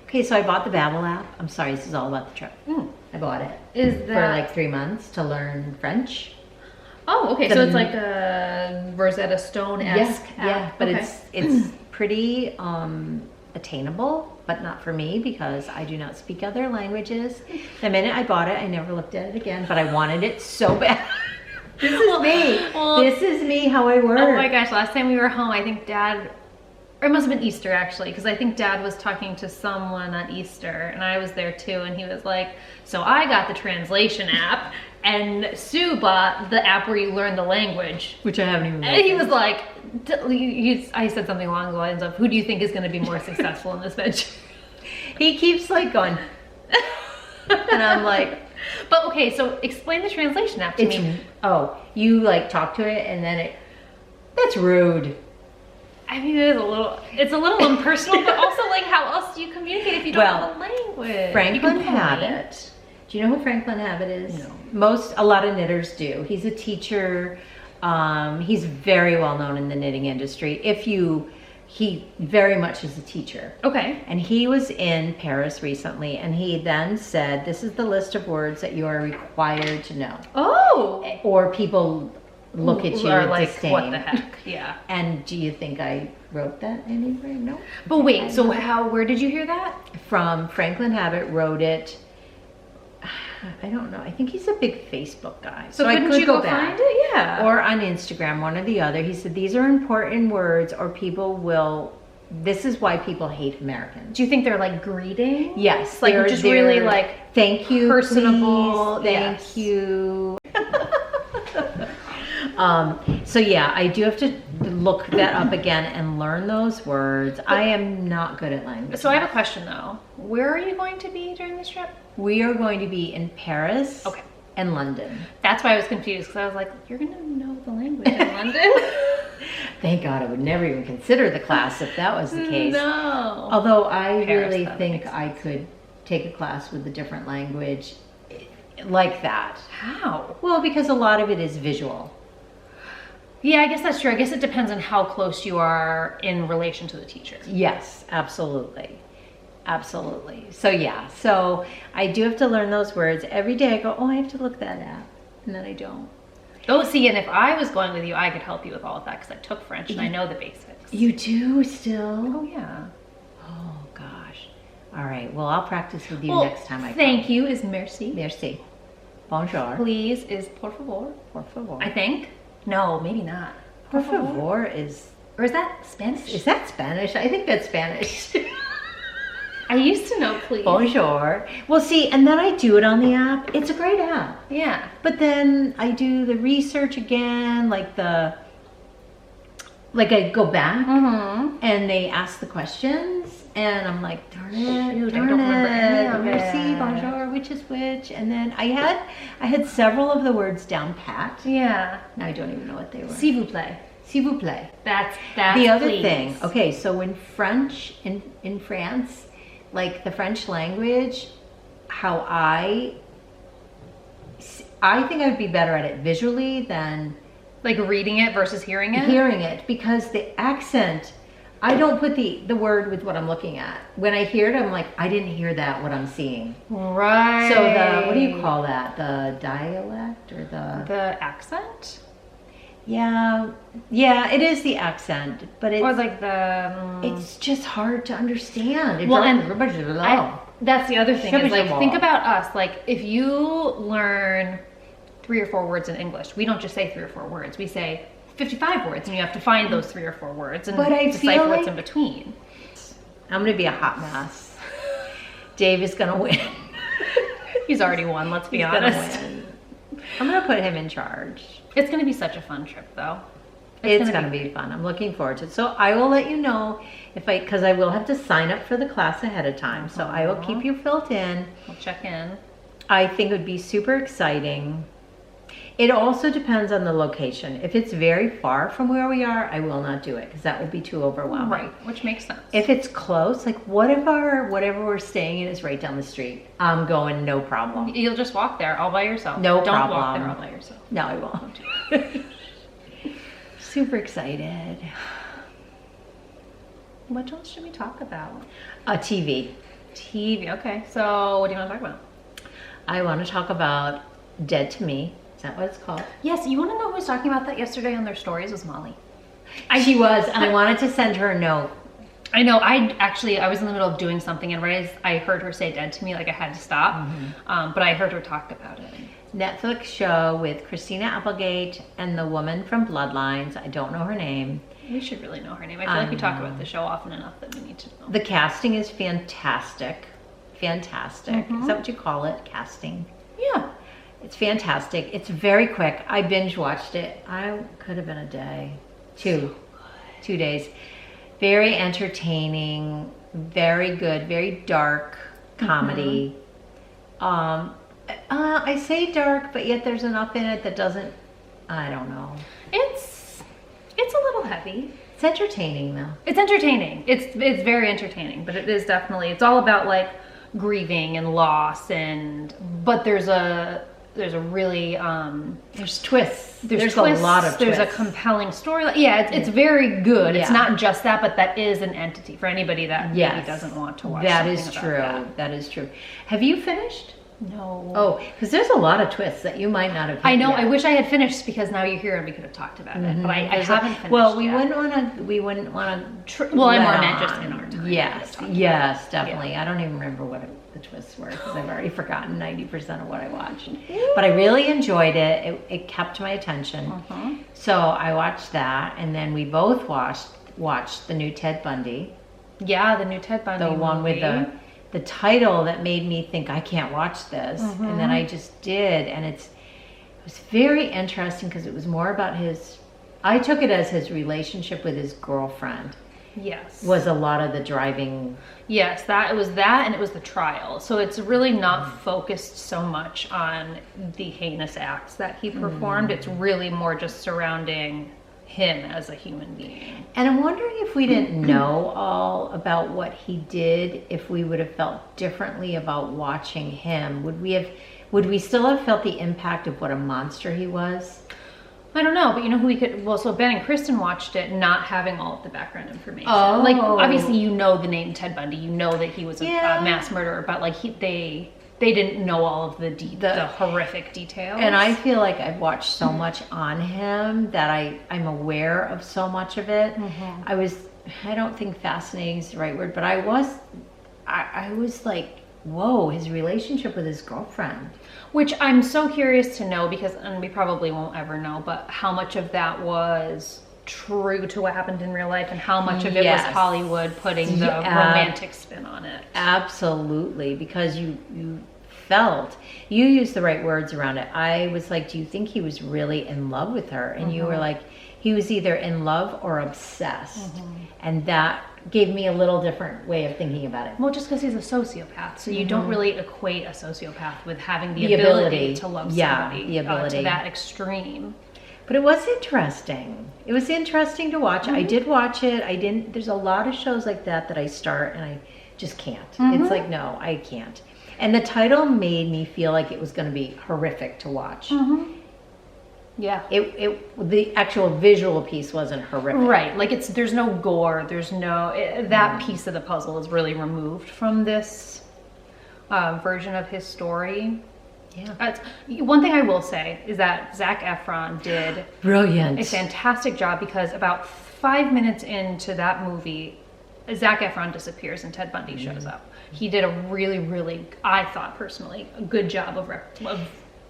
Speaker 2: Okay, so I bought the Babbel app. I'm sorry, this is all about the trip. I bought it
Speaker 1: Is
Speaker 2: for
Speaker 1: that
Speaker 2: like 3 months to learn French.
Speaker 1: Oh, okay. So it's like a Rosetta Stone-esque app.
Speaker 2: Yeah, but
Speaker 1: Okay.
Speaker 2: it's pretty attainable, but not for me because I do not speak other languages. The minute I bought it, I never looked at it again, but I wanted it so bad. This is me. This is me, how I work.
Speaker 1: Oh my gosh, last time we were home, I think Dad, or it must have been Easter actually, because I think Dad was talking to someone on Easter, and I was there too, and he was like, so I got the translation app, and Sue bought the app where you learn the language.
Speaker 2: Which I haven't even
Speaker 1: And he was like, I said something along the lines of, who do you think is going to be more successful in this venture?
Speaker 2: He keeps like going, and I'm like,
Speaker 1: but okay, so explain the translation app to me.
Speaker 2: Oh, you like talk to it and then that's rude.
Speaker 1: I mean, it's a little impersonal, but also like how else do you communicate if you don't know the language?
Speaker 2: Franklin Habit. Do you know who Franklin Habit is?
Speaker 1: No.
Speaker 2: A lot of knitters do. He's a teacher. He's very well known in the knitting industry. He very much is a teacher.
Speaker 1: Okay.
Speaker 2: And he was in Paris recently, and he then said, this is the list of words that you are required to know.
Speaker 1: Oh!
Speaker 2: Or people look at you
Speaker 1: or
Speaker 2: with
Speaker 1: like,
Speaker 2: disdain.
Speaker 1: what the heck? Yeah.
Speaker 2: And do you think I wrote that anywhere? No.
Speaker 1: But wait, so where did you hear that?
Speaker 2: From Franklin Habit wrote it. I don't know. I think he's a big Facebook guy.
Speaker 1: So
Speaker 2: I
Speaker 1: couldn't
Speaker 2: could
Speaker 1: you
Speaker 2: go
Speaker 1: go
Speaker 2: back.
Speaker 1: find it? Yeah.
Speaker 2: Or on Instagram, one or the other. He said, these are important words or people will, this is why people hate Americans.
Speaker 1: Do you think they're like greeting?
Speaker 2: Yes.
Speaker 1: Like
Speaker 2: they're-
Speaker 1: just really
Speaker 2: they're,
Speaker 1: like
Speaker 2: thank you,
Speaker 1: personable.
Speaker 2: please, thank you. So yeah, I do have to look that up again and learn those words. I am not good at language.
Speaker 1: So I have a question though. Where are you going to be during this trip?
Speaker 2: We are going to be in Paris
Speaker 1: Okay.
Speaker 2: and London.
Speaker 1: That's why I was confused, because I was like, you're going to know the language in London?
Speaker 2: Thank God, I would never even consider the class if that was the case.
Speaker 1: No.
Speaker 2: Although I
Speaker 1: Paris,
Speaker 2: really
Speaker 1: that
Speaker 2: think
Speaker 1: makes
Speaker 2: I could take a class with a different language like that.
Speaker 1: How?
Speaker 2: Well, because a lot of it is visual.
Speaker 1: Yeah, I guess that's true. I guess it depends on how close you are in relation to the teacher.
Speaker 2: Yes, absolutely. Absolutely. So yeah, so I do have to learn those words. Every day I go, oh, I have to look that up. And then I don't.
Speaker 1: Oh, see, and if I was going with you, I could help you with all of that because I took French and I know the basics.
Speaker 2: You do still?
Speaker 1: Oh, yeah.
Speaker 2: Oh, gosh. All right. Well, I'll practice with you
Speaker 1: Well,
Speaker 2: next time I come.
Speaker 1: thank you is merci.
Speaker 2: Merci. Bonjour.
Speaker 1: Please is por favor.
Speaker 2: Por favor.
Speaker 1: I think. No, maybe not.
Speaker 2: Por favor is...
Speaker 1: Or is that Spanish?
Speaker 2: Is that Spanish? I think that's Spanish.
Speaker 1: I used to know please.
Speaker 2: Bonjour. Well, see, and then I do it on the app. It's a great app.
Speaker 1: Yeah.
Speaker 2: But then I do the research again, like I go back and they ask the questions and I'm like, darn it,
Speaker 1: Shoot, I don't remember any of it.
Speaker 2: Merci, bonjour, which is which. And then I had several of the words down pat.
Speaker 1: Yeah.
Speaker 2: Now I don't even know what they were.
Speaker 1: S'il vous plaît.
Speaker 2: S'il vous plaît.
Speaker 1: That's
Speaker 2: the other
Speaker 1: please.
Speaker 2: thing. Okay, so in French, in France, like the French language, how I think I would be better at it visually than
Speaker 1: like reading it versus hearing it?
Speaker 2: Hearing it, because the accent, I don't put the word with what I'm looking at. When I hear it, I'm like, I didn't hear that, what I'm seeing.
Speaker 1: Right.
Speaker 2: So what do you call that? The dialect or
Speaker 1: the accent?
Speaker 2: Yeah, it is the accent, but it's...
Speaker 1: Or like
Speaker 2: it's just hard to understand.
Speaker 1: Well, and that's the other thing is like, think about us. Like, if you learn 3 or 4 words in English, we don't just say 3 or 4 words. We say 55 words, and you have to find those 3 or 4 words and decipher what's in between.
Speaker 2: I'm going to be a hot mess. Dave is going to win.
Speaker 1: He's already won, let's be honest.
Speaker 2: I'm going to put him in charge.
Speaker 1: It's going to be such a fun trip, though.
Speaker 2: It's going to be fun. I'm looking forward to it. So I will let you know because I will have to sign up for the class ahead of time. So I will keep you filled in.
Speaker 1: We'll check in.
Speaker 2: I think it would be super exciting. It also depends on the location. If it's very far from where we are, I will not do it because that will be too overwhelming.
Speaker 1: Right, which makes sense.
Speaker 2: If it's close, like what if whatever we're staying in is right down the street? I'm going, no problem.
Speaker 1: You'll just walk there all by yourself.
Speaker 2: No
Speaker 1: Don't
Speaker 2: problem.
Speaker 1: Don't walk there all by yourself.
Speaker 2: No, I won't. Super excited.
Speaker 1: What else should we talk about?
Speaker 2: TV.
Speaker 1: TV, okay. So what do you want to talk about?
Speaker 2: I want to talk about Dead to Me. Is that what it's called?
Speaker 1: Yes, you want to know who was talking about that yesterday on their stories was Molly.
Speaker 2: She was, and I wanted to send her a note.
Speaker 1: I know, I was in the middle of doing something and right as I heard her say Dead to Me, like I had to stop, but I heard her talk about it.
Speaker 2: Netflix show with Christina Applegate and the woman from Bloodlines. I don't know her name.
Speaker 1: We should really know her name. I feel like we talk about the show often enough that we need to know.
Speaker 2: The casting is fantastic. Fantastic. Is that what you call it? Casting?
Speaker 1: Yeah.
Speaker 2: It's fantastic. It's very quick. I binge watched it. I could have been a day. 2 days. Very entertaining. Very good. Very dark comedy. I say dark, but yet there's enough in it that doesn't, I don't know.
Speaker 1: It's a little heavy.
Speaker 2: It's entertaining though.
Speaker 1: It's entertaining. It's very entertaining, but it is definitely, it's all about like grieving and loss but there's a really,
Speaker 2: there's twists.
Speaker 1: There's
Speaker 2: twists, a lot of twists.
Speaker 1: There's a compelling story. Yeah, it's very good.
Speaker 2: Yeah.
Speaker 1: It's not just that, but that is an entity for anybody that maybe doesn't want to watch
Speaker 2: That is true.
Speaker 1: That
Speaker 2: is true. Have you finished?
Speaker 1: No.
Speaker 2: Oh, because there's a lot of twists that you might not have.
Speaker 1: I know.
Speaker 2: Yet.
Speaker 1: I wish I had finished because now you're here and we could have talked about it. But I haven't finished.
Speaker 2: Well, we wouldn't want to.
Speaker 1: Well, I more meant just in our time.
Speaker 2: Yes, definitely. Yeah. I don't even remember what the twists were because I've already forgotten 90% of what I watched. But I really enjoyed it. It kept my attention. So I watched that, and then we both watched the new Ted Bundy.
Speaker 1: Yeah, the new Ted Bundy.
Speaker 2: The one with the title that made me think I can't watch this, and then I just did, and it was very interesting because it was more about I took it as his relationship with his girlfriend.
Speaker 1: Yes.
Speaker 2: Was a lot of the driving.
Speaker 1: Yes, it was that, and it was the trial. So it's really not focused so much on the heinous acts that he performed. It's really more just surrounding him as a human being.
Speaker 2: And I'm wondering if we didn't know all about what he did, if we would have felt differently about watching him. Would we still have felt the impact of what a monster he was?
Speaker 1: I don't know, but you know who we could, so Ben and Kristen watched it not having all of the background information.
Speaker 2: Oh.
Speaker 1: Like, obviously you know the name Ted Bundy, you know that he was a mass murderer, but like they didn't know all of the horrific details.
Speaker 2: And I feel like I've watched so much on him that I'm aware of so much of it. I don't think fascinating is the right word, but I was like, whoa, his relationship with his girlfriend.
Speaker 1: Which I'm so curious to know and we probably won't ever know, but how much of that was true to what happened in real life and how much of it was Hollywood putting the romantic spin on it.
Speaker 2: Absolutely, because you used the right words around it. I was like, do you think he was really in love with her? And you were like, he was either in love or obsessed. And that gave me a little different way of thinking about it.
Speaker 1: Well, just because he's a sociopath, so you don't really equate a sociopath with having the ability to love somebody to that extreme.
Speaker 2: But it was interesting. It was interesting to watch. I did watch it. There's a lot of shows like that I start and I just can't. It's like, no, I can't. And the title made me feel like it was going to be horrific to watch.
Speaker 1: Yeah.
Speaker 2: The actual visual piece wasn't horrific.
Speaker 1: Right. Like there's no gore. There's no, that piece of the puzzle is really removed from this version of his story. Yeah. One thing I will say is that Zac Efron did
Speaker 2: brilliant,
Speaker 1: a fantastic job, because about 5 minutes into that movie, Zac Efron disappears and Ted Bundy shows up. He did a really, really, I thought personally, a good job of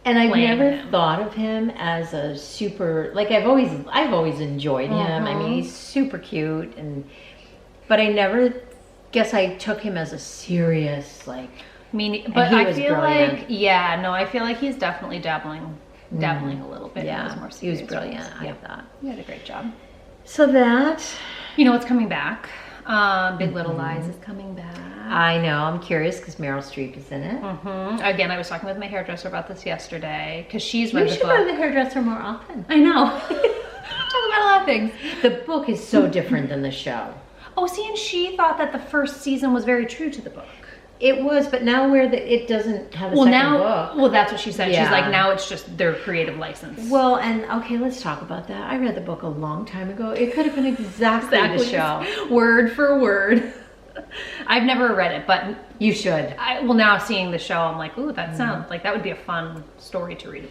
Speaker 2: and I've never thought of him as a super, like I've always enjoyed him. I mean, he's super cute, but I never guess I took him as a serious, like,
Speaker 1: but I feel like, I feel like he's definitely dabbling a little bit.
Speaker 2: Yeah,
Speaker 1: in those more
Speaker 2: he was
Speaker 1: serious
Speaker 2: brilliant.
Speaker 1: ones.
Speaker 2: I thought
Speaker 1: he did a great job.
Speaker 2: So that,
Speaker 1: what's coming back? Big Little Lies is coming back.
Speaker 2: I know. I'm curious because Meryl Streep is in it.
Speaker 1: Again, I was talking with my hairdresser about this yesterday because she's read the book.
Speaker 2: You should go to the hairdresser more often.
Speaker 1: I know. Talk about a lot of things.
Speaker 2: The book is so different than the show.
Speaker 1: Oh, see, and she thought that the first season was very true to the book.
Speaker 2: It was, but now it doesn't have a second book.
Speaker 1: Well, that's what she said. She's like, now it's just their creative license.
Speaker 2: Well, and okay, let's talk about that. I read the book a long time ago. It could have been exactly the show.
Speaker 1: Word for word. I've never read it, but
Speaker 2: you should.
Speaker 1: Now seeing the show, I'm like, ooh, that sounds like that would be a fun story to read.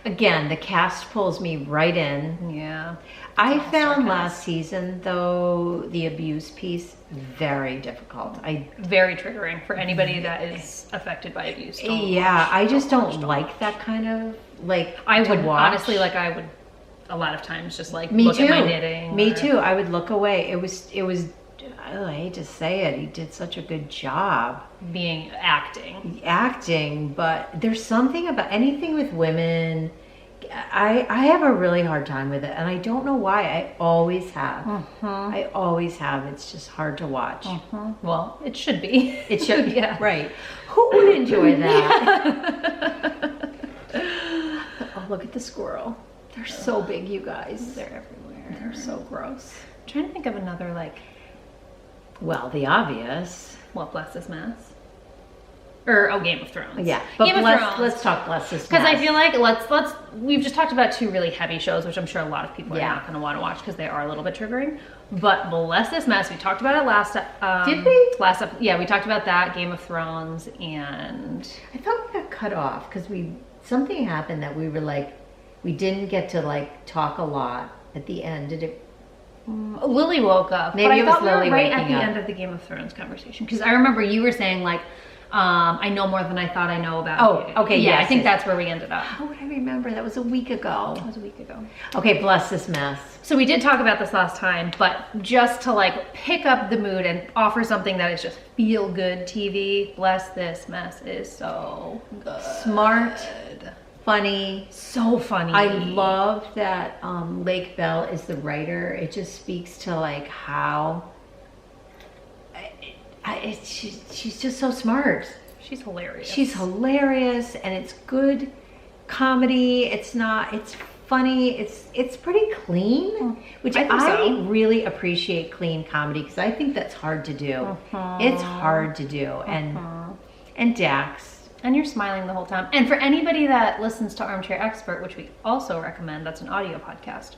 Speaker 2: Again, the cast pulls me right in.
Speaker 1: Yeah.
Speaker 2: I found last season, though, the abuse piece very difficult.
Speaker 1: Very triggering for anybody that is affected by abuse.
Speaker 2: I just don't like that kind of, like,
Speaker 1: I would honestly, like, I would a lot of times just like look at my knitting.
Speaker 2: Me too. I would look away. It was I hate to say it, he did such a good job acting, but there's something about anything with women. I have a really hard time with it, and I don't know why. I always have. I always have. It's just hard to watch.
Speaker 1: Well, it should be.
Speaker 2: It should be. Yeah. Right. Who would enjoy that? Oh, look at the squirrel. They're so big, you guys.
Speaker 1: They're everywhere.
Speaker 2: They're so gross.
Speaker 1: I'm trying to think of another, like...
Speaker 2: Well, the obvious.
Speaker 1: Well, Bless This Mess. Or, Game of Thrones.
Speaker 2: Yeah, but
Speaker 1: Game of Thrones.
Speaker 2: Let's talk Bless This Mess.
Speaker 1: Because I feel like we've just talked about two really heavy shows, which I'm sure a lot of people are not going to want to watch because they are a little bit triggering. But Bless This Mess, we talked about it last.
Speaker 2: Did we?
Speaker 1: Yeah, we talked about that, Game of Thrones, and
Speaker 2: I thought we got cut off because something happened that we were like, we didn't get to like talk a lot at the end. Did it?
Speaker 1: Lily woke up.
Speaker 2: Maybe it was Lily
Speaker 1: right at the end of the Game of Thrones conversation, because I remember you were saying like, I know more than I thought I know about you.
Speaker 2: Okay,
Speaker 1: yeah, I think that's where we ended up.
Speaker 2: How would I remember? That was a week ago.
Speaker 1: That was a week ago.
Speaker 2: Okay, Bless This Mess.
Speaker 1: So we did talk about this last time, but just to like pick up the mood and offer something that is just feel good TV, Bless This Mess is so good.
Speaker 2: Smart. Funny.
Speaker 1: So funny.
Speaker 2: I love that Lake Bell is the writer. It just speaks to like how she's just so smart.
Speaker 1: She's hilarious.
Speaker 2: She's hilarious, and it's good comedy. It's funny. It's pretty clean, which I really appreciate clean comedy because I think that's hard to do. It's hard to do, and Dax.
Speaker 1: And you're smiling the whole time. And for anybody that listens to Armchair Expert, which we also recommend, that's an audio podcast.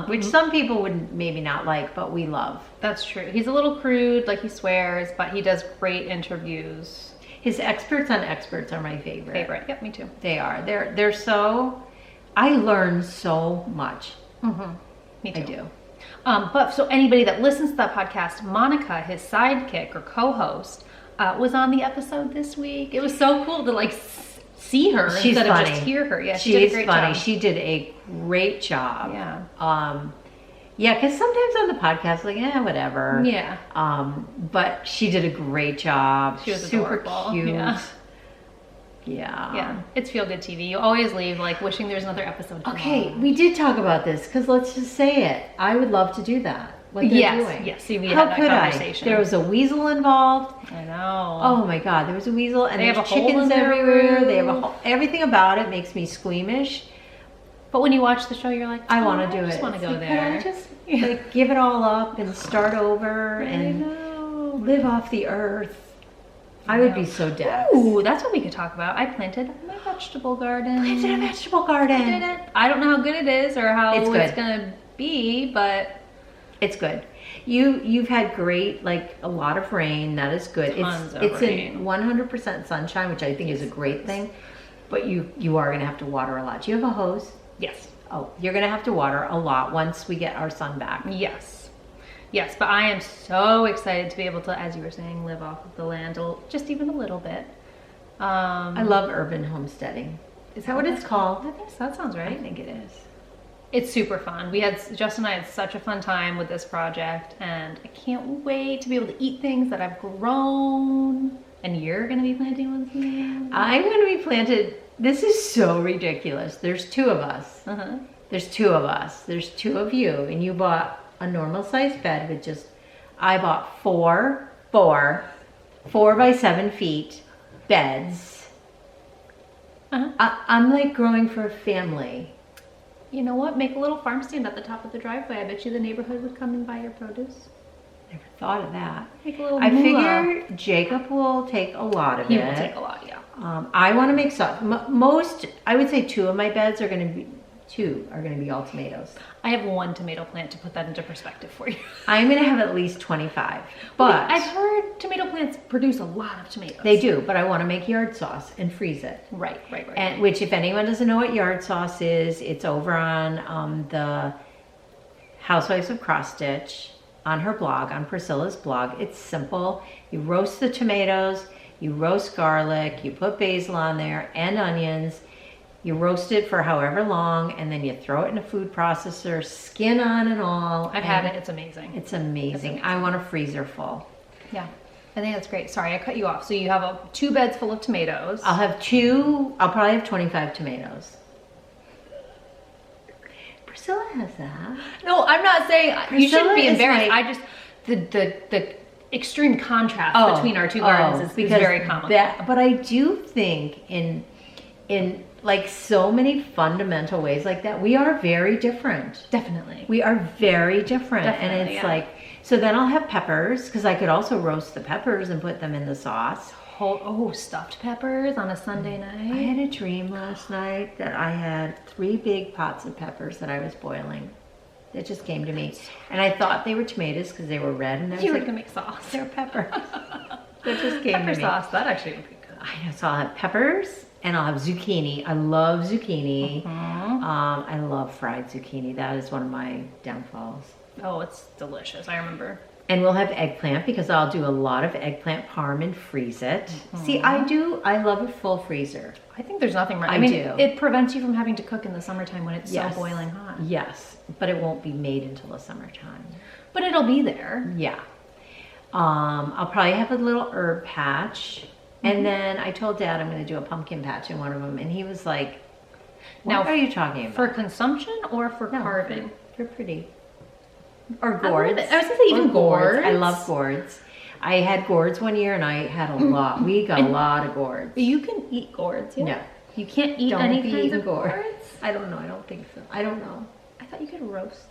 Speaker 2: Which some people would maybe not like, but we love.
Speaker 1: That's true. He's a little crude, like he swears, but he does great interviews.
Speaker 2: His experts on experts are my favorite.
Speaker 1: Yep, me too.
Speaker 2: They are. They're so, I learn so much.
Speaker 1: Me too.
Speaker 2: I do.
Speaker 1: But so anybody that listens to that podcast, Monica, his sidekick or co-host, was on the episode this week. It was so cool to like see her instead of just hear her. Yeah, she did a great job.
Speaker 2: She did a great job.
Speaker 1: Yeah.
Speaker 2: Yeah, because sometimes on the podcast, like, whatever.
Speaker 1: Yeah.
Speaker 2: But she did a great job.
Speaker 1: She was
Speaker 2: super
Speaker 1: adorable.
Speaker 2: cute.
Speaker 1: Yeah.
Speaker 2: Yeah.
Speaker 1: It's feel good TV. You always leave like wishing there's another episode.
Speaker 2: Okay, we did talk about this because let's just say it. I would love to do that. What they're doing.
Speaker 1: Yes. See, we
Speaker 2: How
Speaker 1: had that
Speaker 2: could
Speaker 1: conversation.
Speaker 2: There was a weasel involved.
Speaker 1: I know.
Speaker 2: Oh my God, there was a weasel, and
Speaker 1: They have
Speaker 2: there's
Speaker 1: a hole
Speaker 2: chickens
Speaker 1: in their
Speaker 2: everywhere. They have a
Speaker 1: roof.
Speaker 2: whole, everything about it makes me squeamish.
Speaker 1: But when you watch the show, you're like,
Speaker 2: I want to do it.
Speaker 1: I just want to go
Speaker 2: Like,
Speaker 1: there.
Speaker 2: Can I just like give it all up and start over and live off the earth? I would be so dead.
Speaker 1: Ooh, that's what we could talk about. I planted my vegetable garden.
Speaker 2: Planted a vegetable garden.
Speaker 1: I did it. I don't know how good it is or how
Speaker 2: It's
Speaker 1: it's
Speaker 2: good.
Speaker 1: gonna be, but
Speaker 2: It's good. You've had great, like a lot of rain. That is good.
Speaker 1: Tons of
Speaker 2: it's
Speaker 1: rain.
Speaker 2: in 100% sunshine, which I think is a great thing. But you are gonna have to water a lot. Do you have a hose?
Speaker 1: yes.
Speaker 2: Oh, you're gonna have to water a lot once we get our sun back.
Speaker 1: Yes. Yes, but I am so excited to be able to, as you were saying, live off of the land just even a little bit.
Speaker 2: I love urban homesteading. Is that what it's called?
Speaker 1: I think so. That sounds
Speaker 2: I
Speaker 1: right.
Speaker 2: think it is.
Speaker 1: It's super fun. Justin and I had such a fun time with this project, and I can't wait to be able to eat things that I've grown. And you're gonna be planting ones now.
Speaker 2: I'm gonna be planted. This is so ridiculous. There's two of us. There's two of us. There's two of you, and you bought a normal sized bed with just. I bought four by 7 feet beds. I'm like growing for a family.
Speaker 1: You know what? Make a little farm stand at the top of the driveway. I bet you the neighborhood would come and buy your produce.
Speaker 2: Never thought of that.
Speaker 1: Make a little
Speaker 2: I
Speaker 1: moolah.
Speaker 2: figure Jacob will take a lot of
Speaker 1: He
Speaker 2: it.
Speaker 1: will take a lot, yeah.
Speaker 2: I want to make some. Most, I would say, two of my beds are going to be all tomatoes.
Speaker 1: I have one tomato plant to put that into perspective for you.
Speaker 2: I'm going to have at least 25. But
Speaker 1: I've heard tomato plants produce a lot of tomatoes.
Speaker 2: they do. But I want to make yard sauce and freeze it.
Speaker 1: Right.
Speaker 2: And which, if anyone doesn't know what yard sauce is, it's over on the Housewives of Cross Stitch on her blog, on Priscilla's blog. It's simple. You roast the tomatoes, you roast garlic, you put basil on there and onions. You roast it for however long, and then you throw it in a food processor, skin on and all.
Speaker 1: I've had it. It's amazing.
Speaker 2: It's amazing. I want a freezer full.
Speaker 1: Yeah. I think that's great. Sorry, I cut you off. So you have 2 beds full of tomatoes.
Speaker 2: I'll probably have 25 tomatoes. Priscilla has that.
Speaker 1: No, I'm not saying you shouldn't be
Speaker 2: Priscilla is
Speaker 1: embarrassed.
Speaker 2: like-
Speaker 1: I just the extreme contrast between our two gardens is
Speaker 2: because
Speaker 1: very comical.
Speaker 2: But I do think in like so many fundamental ways like that, we are very different.
Speaker 1: Definitely.
Speaker 2: We are very different. And
Speaker 1: Definitely,
Speaker 2: it's
Speaker 1: yeah.
Speaker 2: like, so then I'll have peppers, because I could also roast the peppers and put them in the sauce.
Speaker 1: Stuffed peppers on a Sunday
Speaker 2: I
Speaker 1: night.
Speaker 2: had a dream last night that I had 3 big pots of peppers that I was boiling. It just came to me. And I thought they were tomatoes because they were red. And I was
Speaker 1: You were
Speaker 2: like,
Speaker 1: gonna make sauce.
Speaker 2: they're peppers. That just came
Speaker 1: Pepper
Speaker 2: to me.
Speaker 1: sauce. That actually would be good.
Speaker 2: I know, so I'll have peppers and I'll have zucchini. I love zucchini. I love fried zucchini. That is one of my downfalls.
Speaker 1: Oh, it's delicious. I remember.
Speaker 2: And we'll have eggplant because I'll do a lot of eggplant parm and freeze it. See, I love a full freezer.
Speaker 1: I think there's nothing wrong.
Speaker 2: I
Speaker 1: I mean,
Speaker 2: do.
Speaker 1: it prevents you from having to cook in the summertime when it's
Speaker 2: Yes.
Speaker 1: so boiling hot.
Speaker 2: Yes, but it won't be made until the summertime.
Speaker 1: But it'll be there.
Speaker 2: Yeah. I'll probably have a little herb patch. And then I told Dad I'm going to do a pumpkin patch in one of them. And he was like, what are you talking about?
Speaker 1: For consumption or for carving?
Speaker 2: They're pretty. Or
Speaker 1: I love
Speaker 2: gourds.
Speaker 1: it. I was going to say even
Speaker 2: Or
Speaker 1: gourds.
Speaker 2: I love gourds. I had gourds one year and I had a lot. We got a lot of gourds.
Speaker 1: You can eat gourds, yeah?
Speaker 2: No.
Speaker 1: You can't eat
Speaker 2: Don't
Speaker 1: any
Speaker 2: be
Speaker 1: kinds
Speaker 2: eating
Speaker 1: of
Speaker 2: gourds.
Speaker 1: gourds?
Speaker 2: I don't know. I don't think so. I don't know.
Speaker 1: I thought you could roast.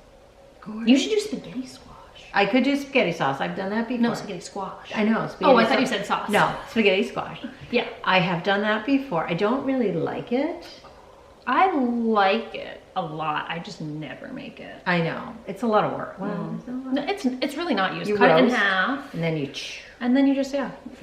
Speaker 2: Gourds?
Speaker 1: You should do spaghetti squash.
Speaker 2: I could do spaghetti sauce. I've done that before.
Speaker 1: No, spaghetti squash.
Speaker 2: I know. Spaghetti
Speaker 1: Oh, I thought you
Speaker 2: sauce.
Speaker 1: said sauce.
Speaker 2: No, spaghetti squash.
Speaker 1: Yeah.
Speaker 2: I have done that before. I don't really like it.
Speaker 1: I like it a lot. I just never make it.
Speaker 2: I know. It's a lot of work. Well,
Speaker 1: No, it's really not used.
Speaker 2: You
Speaker 1: Cut it in
Speaker 2: roast,
Speaker 1: half.
Speaker 2: and then you
Speaker 1: And then you just,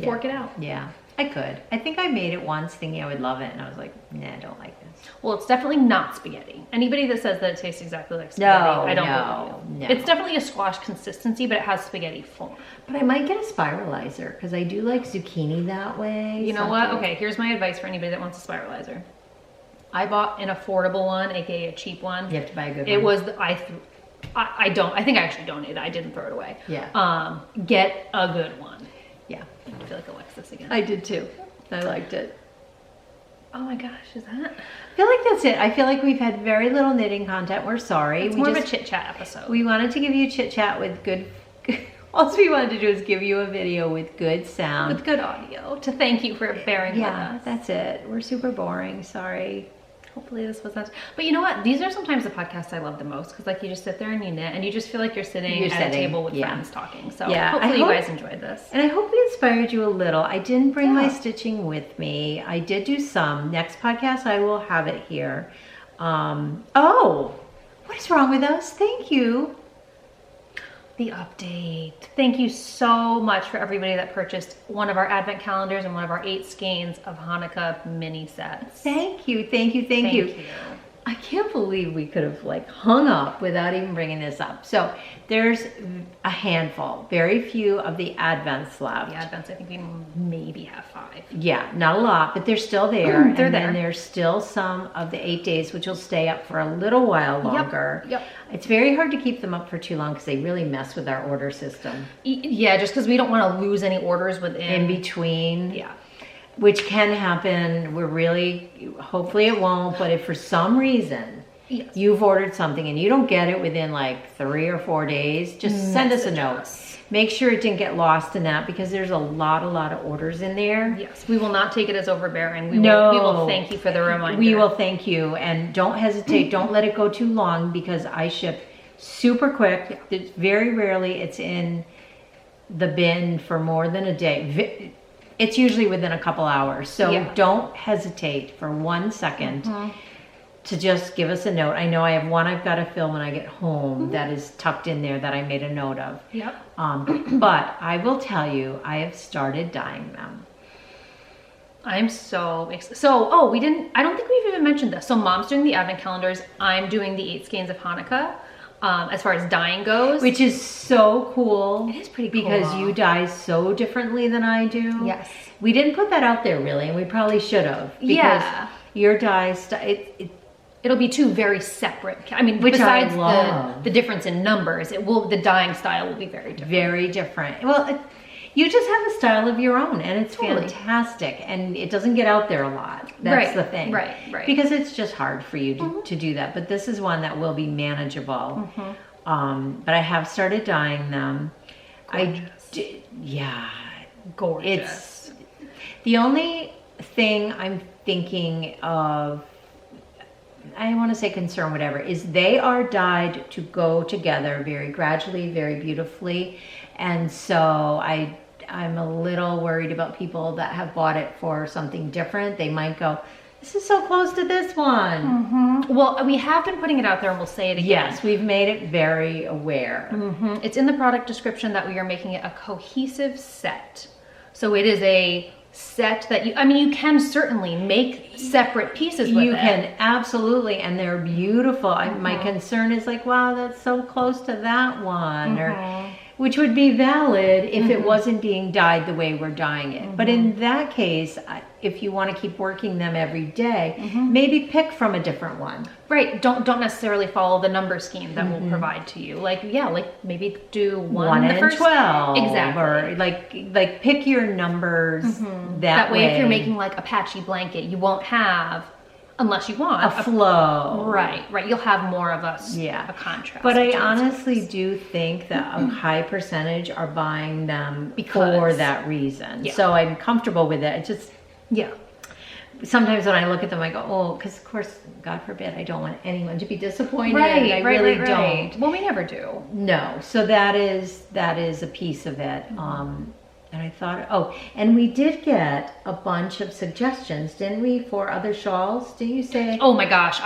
Speaker 1: fork it out.
Speaker 2: Yeah, I could. I think I made it once thinking I would love it, and I was like, nah, I don't like this.
Speaker 1: Well, it's definitely not spaghetti. Anybody that says that it tastes exactly like spaghetti, I don't believe.
Speaker 2: no.
Speaker 1: It's definitely a squash consistency, but it has spaghetti form.
Speaker 2: But I might get a spiralizer, because I do like zucchini that way.
Speaker 1: You know what? Okay, here's my advice for anybody that wants a spiralizer. I bought an affordable one, aka a cheap one.
Speaker 2: You have to buy a good one.
Speaker 1: It was I think I actually donated. I didn't throw it away.
Speaker 2: Yeah.
Speaker 1: Get a good one.
Speaker 2: Yeah.
Speaker 1: I feel like Alexis again.
Speaker 2: I did too. I liked it.
Speaker 1: Oh my gosh, is that?
Speaker 2: I feel like that's it. I feel like we've had very little knitting content. We're sorry.
Speaker 1: It's more of a chit chat episode.
Speaker 2: We wanted to give you a chit chat with good. All we wanted to do is give you a video with good sound,
Speaker 1: with good audio, to thank you for bearing with us.
Speaker 2: Yeah, that's it. We're super boring. Sorry.
Speaker 1: Hopefully this was not. But you know what? These are sometimes the podcasts I love the most, because like you just sit there and you knit and you just feel like you're sitting at a table with friends talking. So hopefully you guys enjoyed this.
Speaker 2: And I hope we inspired you a little. I didn't bring my stitching with me. I did do some. Next podcast I will have it here. Oh, what is wrong with us? Thank you.
Speaker 1: The update. Thank you so much for everybody that purchased one of our advent calendars and one of our 8 skeins of Hanukkah mini sets.
Speaker 2: Thank you, thank you, thank you. I can't believe we could have like hung up without even bringing this up. So there's a handful, very few of the Advents left.
Speaker 1: The Advents, I think we maybe have 5.
Speaker 2: Yeah, not a lot, but they're still there.
Speaker 1: They're
Speaker 2: and
Speaker 1: there.
Speaker 2: then there's still some of the 8 days, which will stay up for a little while longer.
Speaker 1: Yep.
Speaker 2: It's very hard to keep them up for too long because they really mess with our order system.
Speaker 1: Yeah, just because we don't want to lose any orders
Speaker 2: in between.
Speaker 1: Yeah.
Speaker 2: Which can happen. We're really, hopefully it won't, but if for some reason you've ordered something and you don't get it within like 3 or 4 days, just send us a note. Make sure it didn't get lost in that, because there's a lot of orders in there.
Speaker 1: Yes, we will not take it as overbearing. We will thank you for the reminder.
Speaker 2: We will thank you, and don't hesitate. Don't let it go too long, because I ship super quick. It's very rarely it's in the bin for more than a day. It's usually within a couple hours. So don't hesitate for 1 second to just give us a note. I know I have one I've got to fill when I get home that is tucked in there that I made a note of.
Speaker 1: Yep.
Speaker 2: But I will tell you, I have started dyeing them.
Speaker 1: I'm so excited. So, I don't think we've even mentioned this. So Mom's doing the advent calendars. I'm doing the 8 skeins of Hanukkah. As far as dyeing goes.
Speaker 2: Which is so cool.
Speaker 1: It is pretty cool.
Speaker 2: Because you dye so differently than I do.
Speaker 1: Yes.
Speaker 2: We didn't put that out there really, and we probably should have. Because your dye
Speaker 1: it'll be 2 very separate. I mean,
Speaker 2: which
Speaker 1: besides
Speaker 2: I love.
Speaker 1: the difference in numbers, the dyeing style will be very different.
Speaker 2: Very different. Well, you just have a style of your own, and it's fantastic, and it doesn't get out there a lot. That's the thing.
Speaker 1: Right.
Speaker 2: Because it's just hard for you to do that. But this is one that will be manageable. But I have started dyeing them.
Speaker 1: Gorgeous.
Speaker 2: Gorgeous. The only thing I'm thinking of, I don't want to say concern, whatever, is they are dyed to go together very gradually, very beautifully. And so I'm a little worried about people that have bought it for something different. They might go, this is so close to this one.
Speaker 1: Well, we have been putting it out there, and we'll say it again.
Speaker 2: Yes, we've made it very aware.
Speaker 1: It's in the product description that we are making it a cohesive set. So it is a set that you can certainly make separate pieces with it.
Speaker 2: You can, absolutely, and they're beautiful. My concern is like, wow, that's so close to that one, or which would be valid if it wasn't being dyed the way we're dyeing it. But in that case, if you want to keep working them every day, maybe pick from a different one.
Speaker 1: Right. Don't necessarily follow the number scheme that we'll provide to you. Like maybe do one
Speaker 2: and
Speaker 1: first
Speaker 2: 12.
Speaker 1: Exactly.
Speaker 2: Or like pick your numbers that way.
Speaker 1: If you're making like a patchy blanket, you won't have, unless you want,
Speaker 2: a flow.
Speaker 1: Right. You'll have more of a contrast.
Speaker 2: But I honestly do think that a high percentage are buying them for that reason. So I'm comfortable with it. It's just, sometimes when I look at them, I go, oh, because of course, God forbid, I don't want anyone to be disappointed.
Speaker 1: Right,
Speaker 2: I really don't.
Speaker 1: Well, we never do.
Speaker 2: No. So that is a piece of it. And I thought, and we did get a bunch of suggestions, didn't we, for other shawls? Did you say?
Speaker 1: Oh my gosh,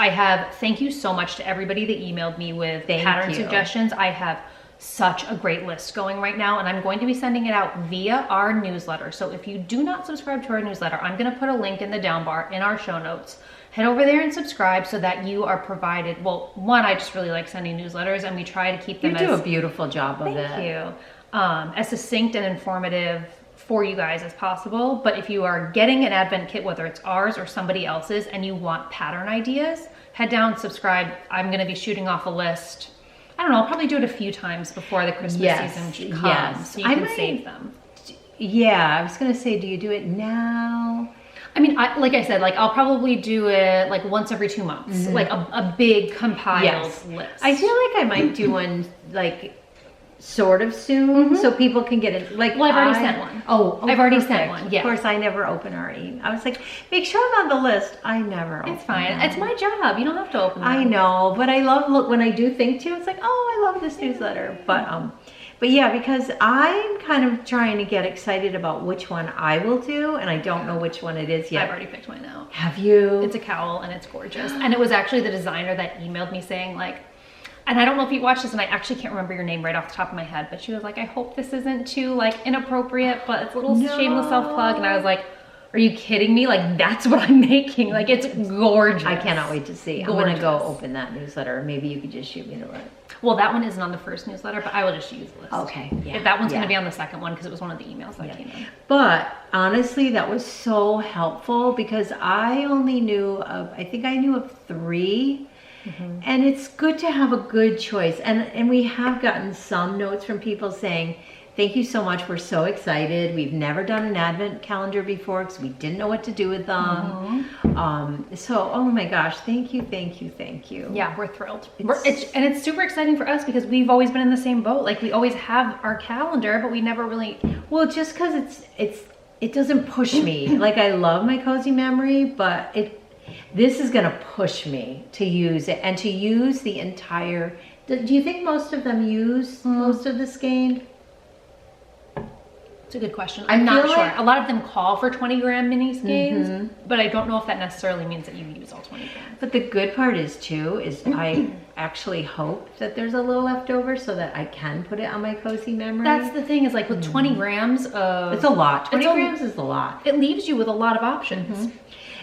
Speaker 1: thank you so much to everybody that emailed me with pattern suggestions. I have such a great list going right now, and I'm going to be sending it out via our newsletter. So if you do not subscribe to our newsletter, I'm going to put a link in the down bar in our show notes. Head over there and subscribe so that you are provided, well, one, I just really like sending newsletters, and we try to keep them
Speaker 2: You do a beautiful job of it.
Speaker 1: Thank you. As succinct and informative for you guys as possible. But if you are getting an advent kit, whether it's ours or somebody else's, and you want pattern ideas, head down, subscribe. I'm going to be shooting off a list I don't know, I'll probably do it a few times before the Christmas season comes, so you can save them.
Speaker 2: Yeah, I was gonna say, do you do it now?
Speaker 1: I mean, like I said, like I'll probably do it like once every 2 months, like a big compiled list.
Speaker 2: I feel like I might do one like sort of soon, so people can get it. Like,
Speaker 1: well, I've already sent one.
Speaker 2: Oh,
Speaker 1: I've already sent one. Yeah.
Speaker 2: Of course, I never open our email. I was like, make sure I'm on the list. I never.
Speaker 1: It's fine. It's my job. You don't have to open them.
Speaker 2: I know, but I love when I do think too. It's like, oh, I love this newsletter. But yeah, because I'm kind of trying to get excited about which one I will do, and I don't know which one it is yet.
Speaker 1: I've already picked mine out.
Speaker 2: Have you?
Speaker 1: It's a cowl, and it's gorgeous. And it was actually the designer that emailed me saying like, and I don't know if you watched this, and I actually can't remember your name right off the top of my head, but she was like, I hope this isn't too like inappropriate, but it's a little shameless self-plug. And I was like, are you kidding me? Like, that's what I'm making. Like, it's gorgeous.
Speaker 2: I cannot wait to see.
Speaker 1: Gorgeous.
Speaker 2: I'm gonna go open that newsletter. Maybe you could just shoot me the link.
Speaker 1: Well, that one isn't on the first newsletter, but I will just use the list.
Speaker 2: Okay. Yeah.
Speaker 1: That one's gonna be on the second one because it was one of the emails that came in.
Speaker 2: But honestly, that was so helpful because I only knew of, I think I knew of 3. And it's good to have a good choice. And we have gotten some notes from people saying, thank you so much. We're so excited. We've never done an advent calendar before because we didn't know what to do with them. So, oh my gosh, thank you, thank you, thank you.
Speaker 1: Yeah, we're thrilled. And it's super exciting for us because we've always been in the same boat. Like we always have our calendar, but we never really.
Speaker 2: Well, just because it doesn't push me. Like I love my cozy memory, but this is gonna push me to use it and to use the entire. Do you think most of them use most of the skein?
Speaker 1: It's a good question. I'm not sure. A lot of them call for 20-gram mini skeins, but I don't know if that necessarily means that you use all 20 grams.
Speaker 2: But the good part is I actually hope that there's a little left over so that I can put it on my cozy memory.
Speaker 1: That's the thing is like with 20 grams of...
Speaker 2: It's a lot. 20 grams is a lot.
Speaker 1: It leaves you with a lot of options.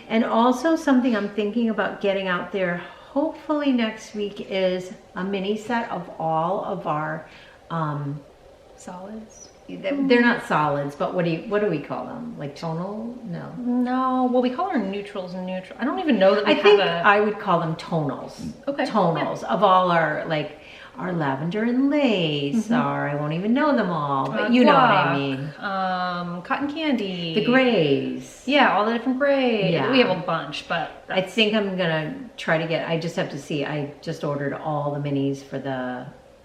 Speaker 2: And also something I'm thinking about getting out there hopefully next week is a mini set of all of our
Speaker 1: solids.
Speaker 2: They're not solids, but what do we call them? Like tonal? No.
Speaker 1: Well, we call our neutrals neutral. I don't even know that
Speaker 2: I would call them tonals.
Speaker 1: Okay.
Speaker 2: Tonals of all our our lavender and lace, I won't even know them all, but you know what I mean.
Speaker 1: Cotton candy.
Speaker 2: The grays.
Speaker 1: Yeah, all the different grays. Yeah. We have a bunch, but
Speaker 2: I think I'm gonna try to I just have to see. I just ordered all the minis for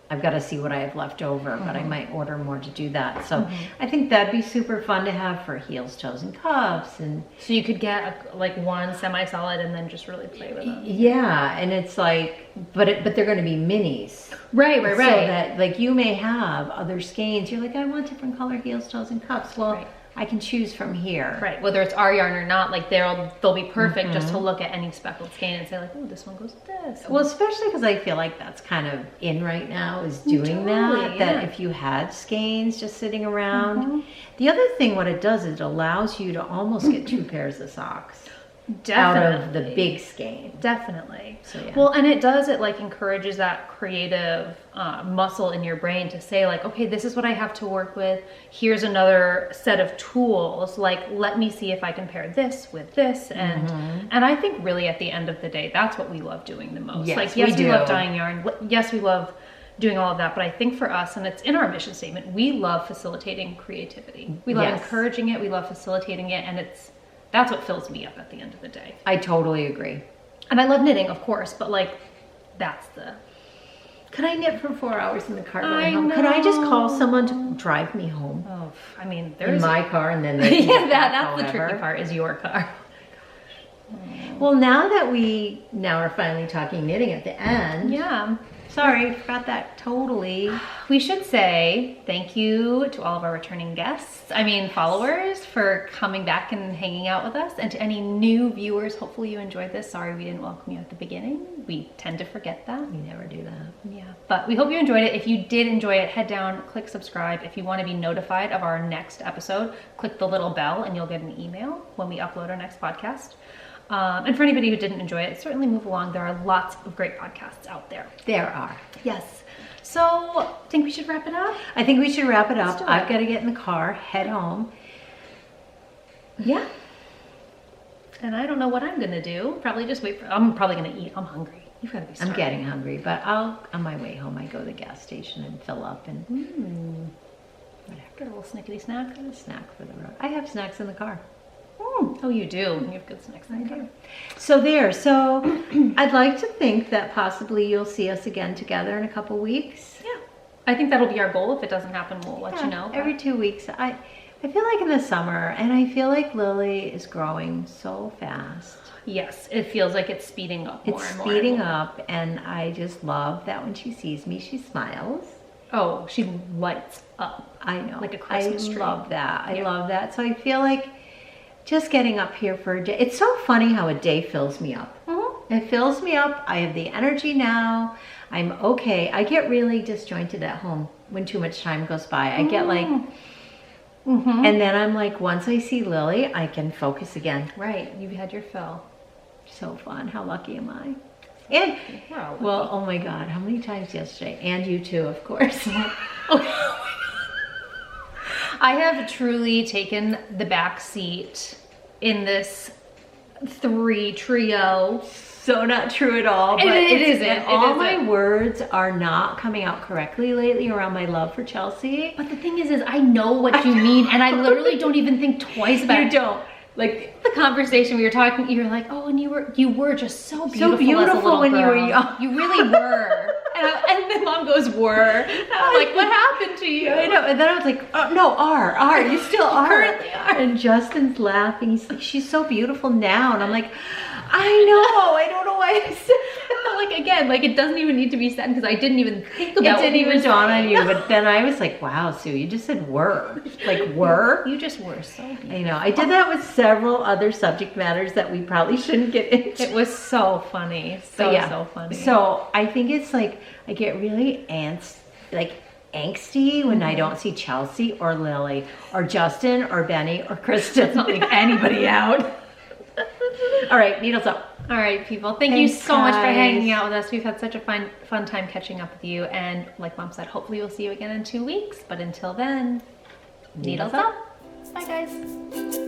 Speaker 2: I've got to see what I have left over, but I might order more to do that. So I think that'd be super fun to have for heels, toes, and cuffs. And
Speaker 1: so you could get one semi-solid and then just really play with them.
Speaker 2: Yeah, and it's like, but they're going to be minis.
Speaker 1: Right.
Speaker 2: So that like you may have other skeins. You're like, I want different color heels, toes, and cuffs. Well, I can choose from here.
Speaker 1: Right, whether it's our yarn or not, like they'll be perfect just to look at any speckled skein and say like, oh, this one goes with this.
Speaker 2: Well, especially because I feel like that's kind of in right now is doing that if you had skeins just sitting around. The other thing, what it does is it allows you to almost get 2 pairs of socks. Definitely. Out of the big skein.
Speaker 1: Definitely.
Speaker 2: So yeah.
Speaker 1: Well, and it like encourages that creative muscle in your brain to say like, okay, this is what I have to work with. Here's another set of tools. Like, let me see if I can pair this with this. And I think really at the end of the day, that's what we love doing the most.
Speaker 2: Yes,
Speaker 1: we love dyeing yarn. Yes, we love doing all of that, but I think for us, and it's in our mission statement, we love facilitating creativity. We love encouraging it. We love facilitating it. And that's what fills me up at the end of the day.
Speaker 2: I totally agree.
Speaker 1: And I love knitting, of course, but like, that's the...
Speaker 2: Could I knit for 4 hours in the car going home? Could I just call someone to drive me home?
Speaker 1: Oh, I mean,
Speaker 2: in my car and then they
Speaker 1: that's the tricky part is your car.
Speaker 2: Well, now that we are finally talking knitting at the end.
Speaker 1: Yeah.
Speaker 2: Sorry, forgot that totally.
Speaker 1: We should say thank you to all of our returning guests, followers, for coming back and hanging out with us, and to any new viewers, hopefully you enjoyed this. Sorry we didn't welcome you at the beginning. We tend to forget that.
Speaker 2: We never do that.
Speaker 1: Yeah, but we hope you enjoyed it. If you did enjoy it, head down, click subscribe. If you want to be notified of our next episode, click the little bell and you'll get an email when we upload our next podcast. And for anybody who didn't enjoy it, certainly move along. There are lots of great podcasts out there.
Speaker 2: There are.
Speaker 1: Yes. So, think we should wrap it up?
Speaker 2: I think we should wrap it up. I've got to get in the car, head home.
Speaker 1: Yeah. And I don't know what I'm going to do. Probably just wait I'm probably going to eat. I'm hungry. You've got to be
Speaker 2: I'm
Speaker 1: starving.
Speaker 2: getting hungry, but on my way home, I go to the gas station and fill up and whatever.
Speaker 1: Get a little snickety snack.
Speaker 2: A snack for the road. I have snacks in the car.
Speaker 1: Oh, you do. You have good snacks in the car.
Speaker 2: So I'd like to think that possibly you'll see us again together in a couple weeks.
Speaker 1: Yeah. I think that'll be our goal. If it doesn't happen, we'll let you know.
Speaker 2: Every 2 weeks. I feel like in the summer, and I feel like Lily is growing so fast.
Speaker 1: Yes, it feels like it's speeding up more
Speaker 2: It's
Speaker 1: and more.
Speaker 2: speeding up, and I just love that when she sees me, she smiles.
Speaker 1: Oh, she lights up.
Speaker 2: I know.
Speaker 1: Like a Christmas tree.
Speaker 2: I love that. I love that. So I feel like just getting up here for a day. It's so funny how a day fills me up. It fills me up. I have the energy now. I'm okay. I get really disjointed at home when too much time goes by. I get like, and then I'm like, once I see Lily, I can focus again.
Speaker 1: Right. You've had your fill.
Speaker 2: So fun. How lucky am I? And, well, oh my God, how many times yesterday? And you too, of course.
Speaker 1: I have truly taken the back seat in this trio.
Speaker 2: So not true at all. But
Speaker 1: it isn't.
Speaker 2: All my words are not coming out correctly lately around my love for Chelsea.
Speaker 1: But the thing is I know what you mean, and I literally don't even think twice about it.
Speaker 2: You don't. Like
Speaker 1: the conversation we were talking, you were like, oh, and you were just so beautiful, as a little
Speaker 2: when
Speaker 1: girl.
Speaker 2: you were young.
Speaker 1: You really were. And then mom goes, were. And I'm like, what happened to you?
Speaker 2: I know. And then I was like, oh, no, are. You still are.
Speaker 1: Currently are.
Speaker 2: And Justin's laughing. He's like, she's so beautiful now. And I'm like, I know. I don't know why I said that.
Speaker 1: Like, again, like, it doesn't even need to be said because I didn't even think about it.
Speaker 2: It didn't even dawn on you. But then I was like, wow, Sue, you just said were. Like, were?
Speaker 1: You just were so beautiful.
Speaker 2: I know. I did that with several other subject matters that we probably shouldn't get into.
Speaker 1: It was so funny. So funny.
Speaker 2: So I think it's like, I get really angsty when I don't see Chelsea or Lily or Justin or Benny or Kristen. It's not like anybody out. All right, needles up.
Speaker 1: All right, people. Thank you so much for hanging out with us. We've had such a fun time catching up with you. And like Mom said, hopefully we'll see you again in 2 weeks. But until then, needles up. Bye, guys.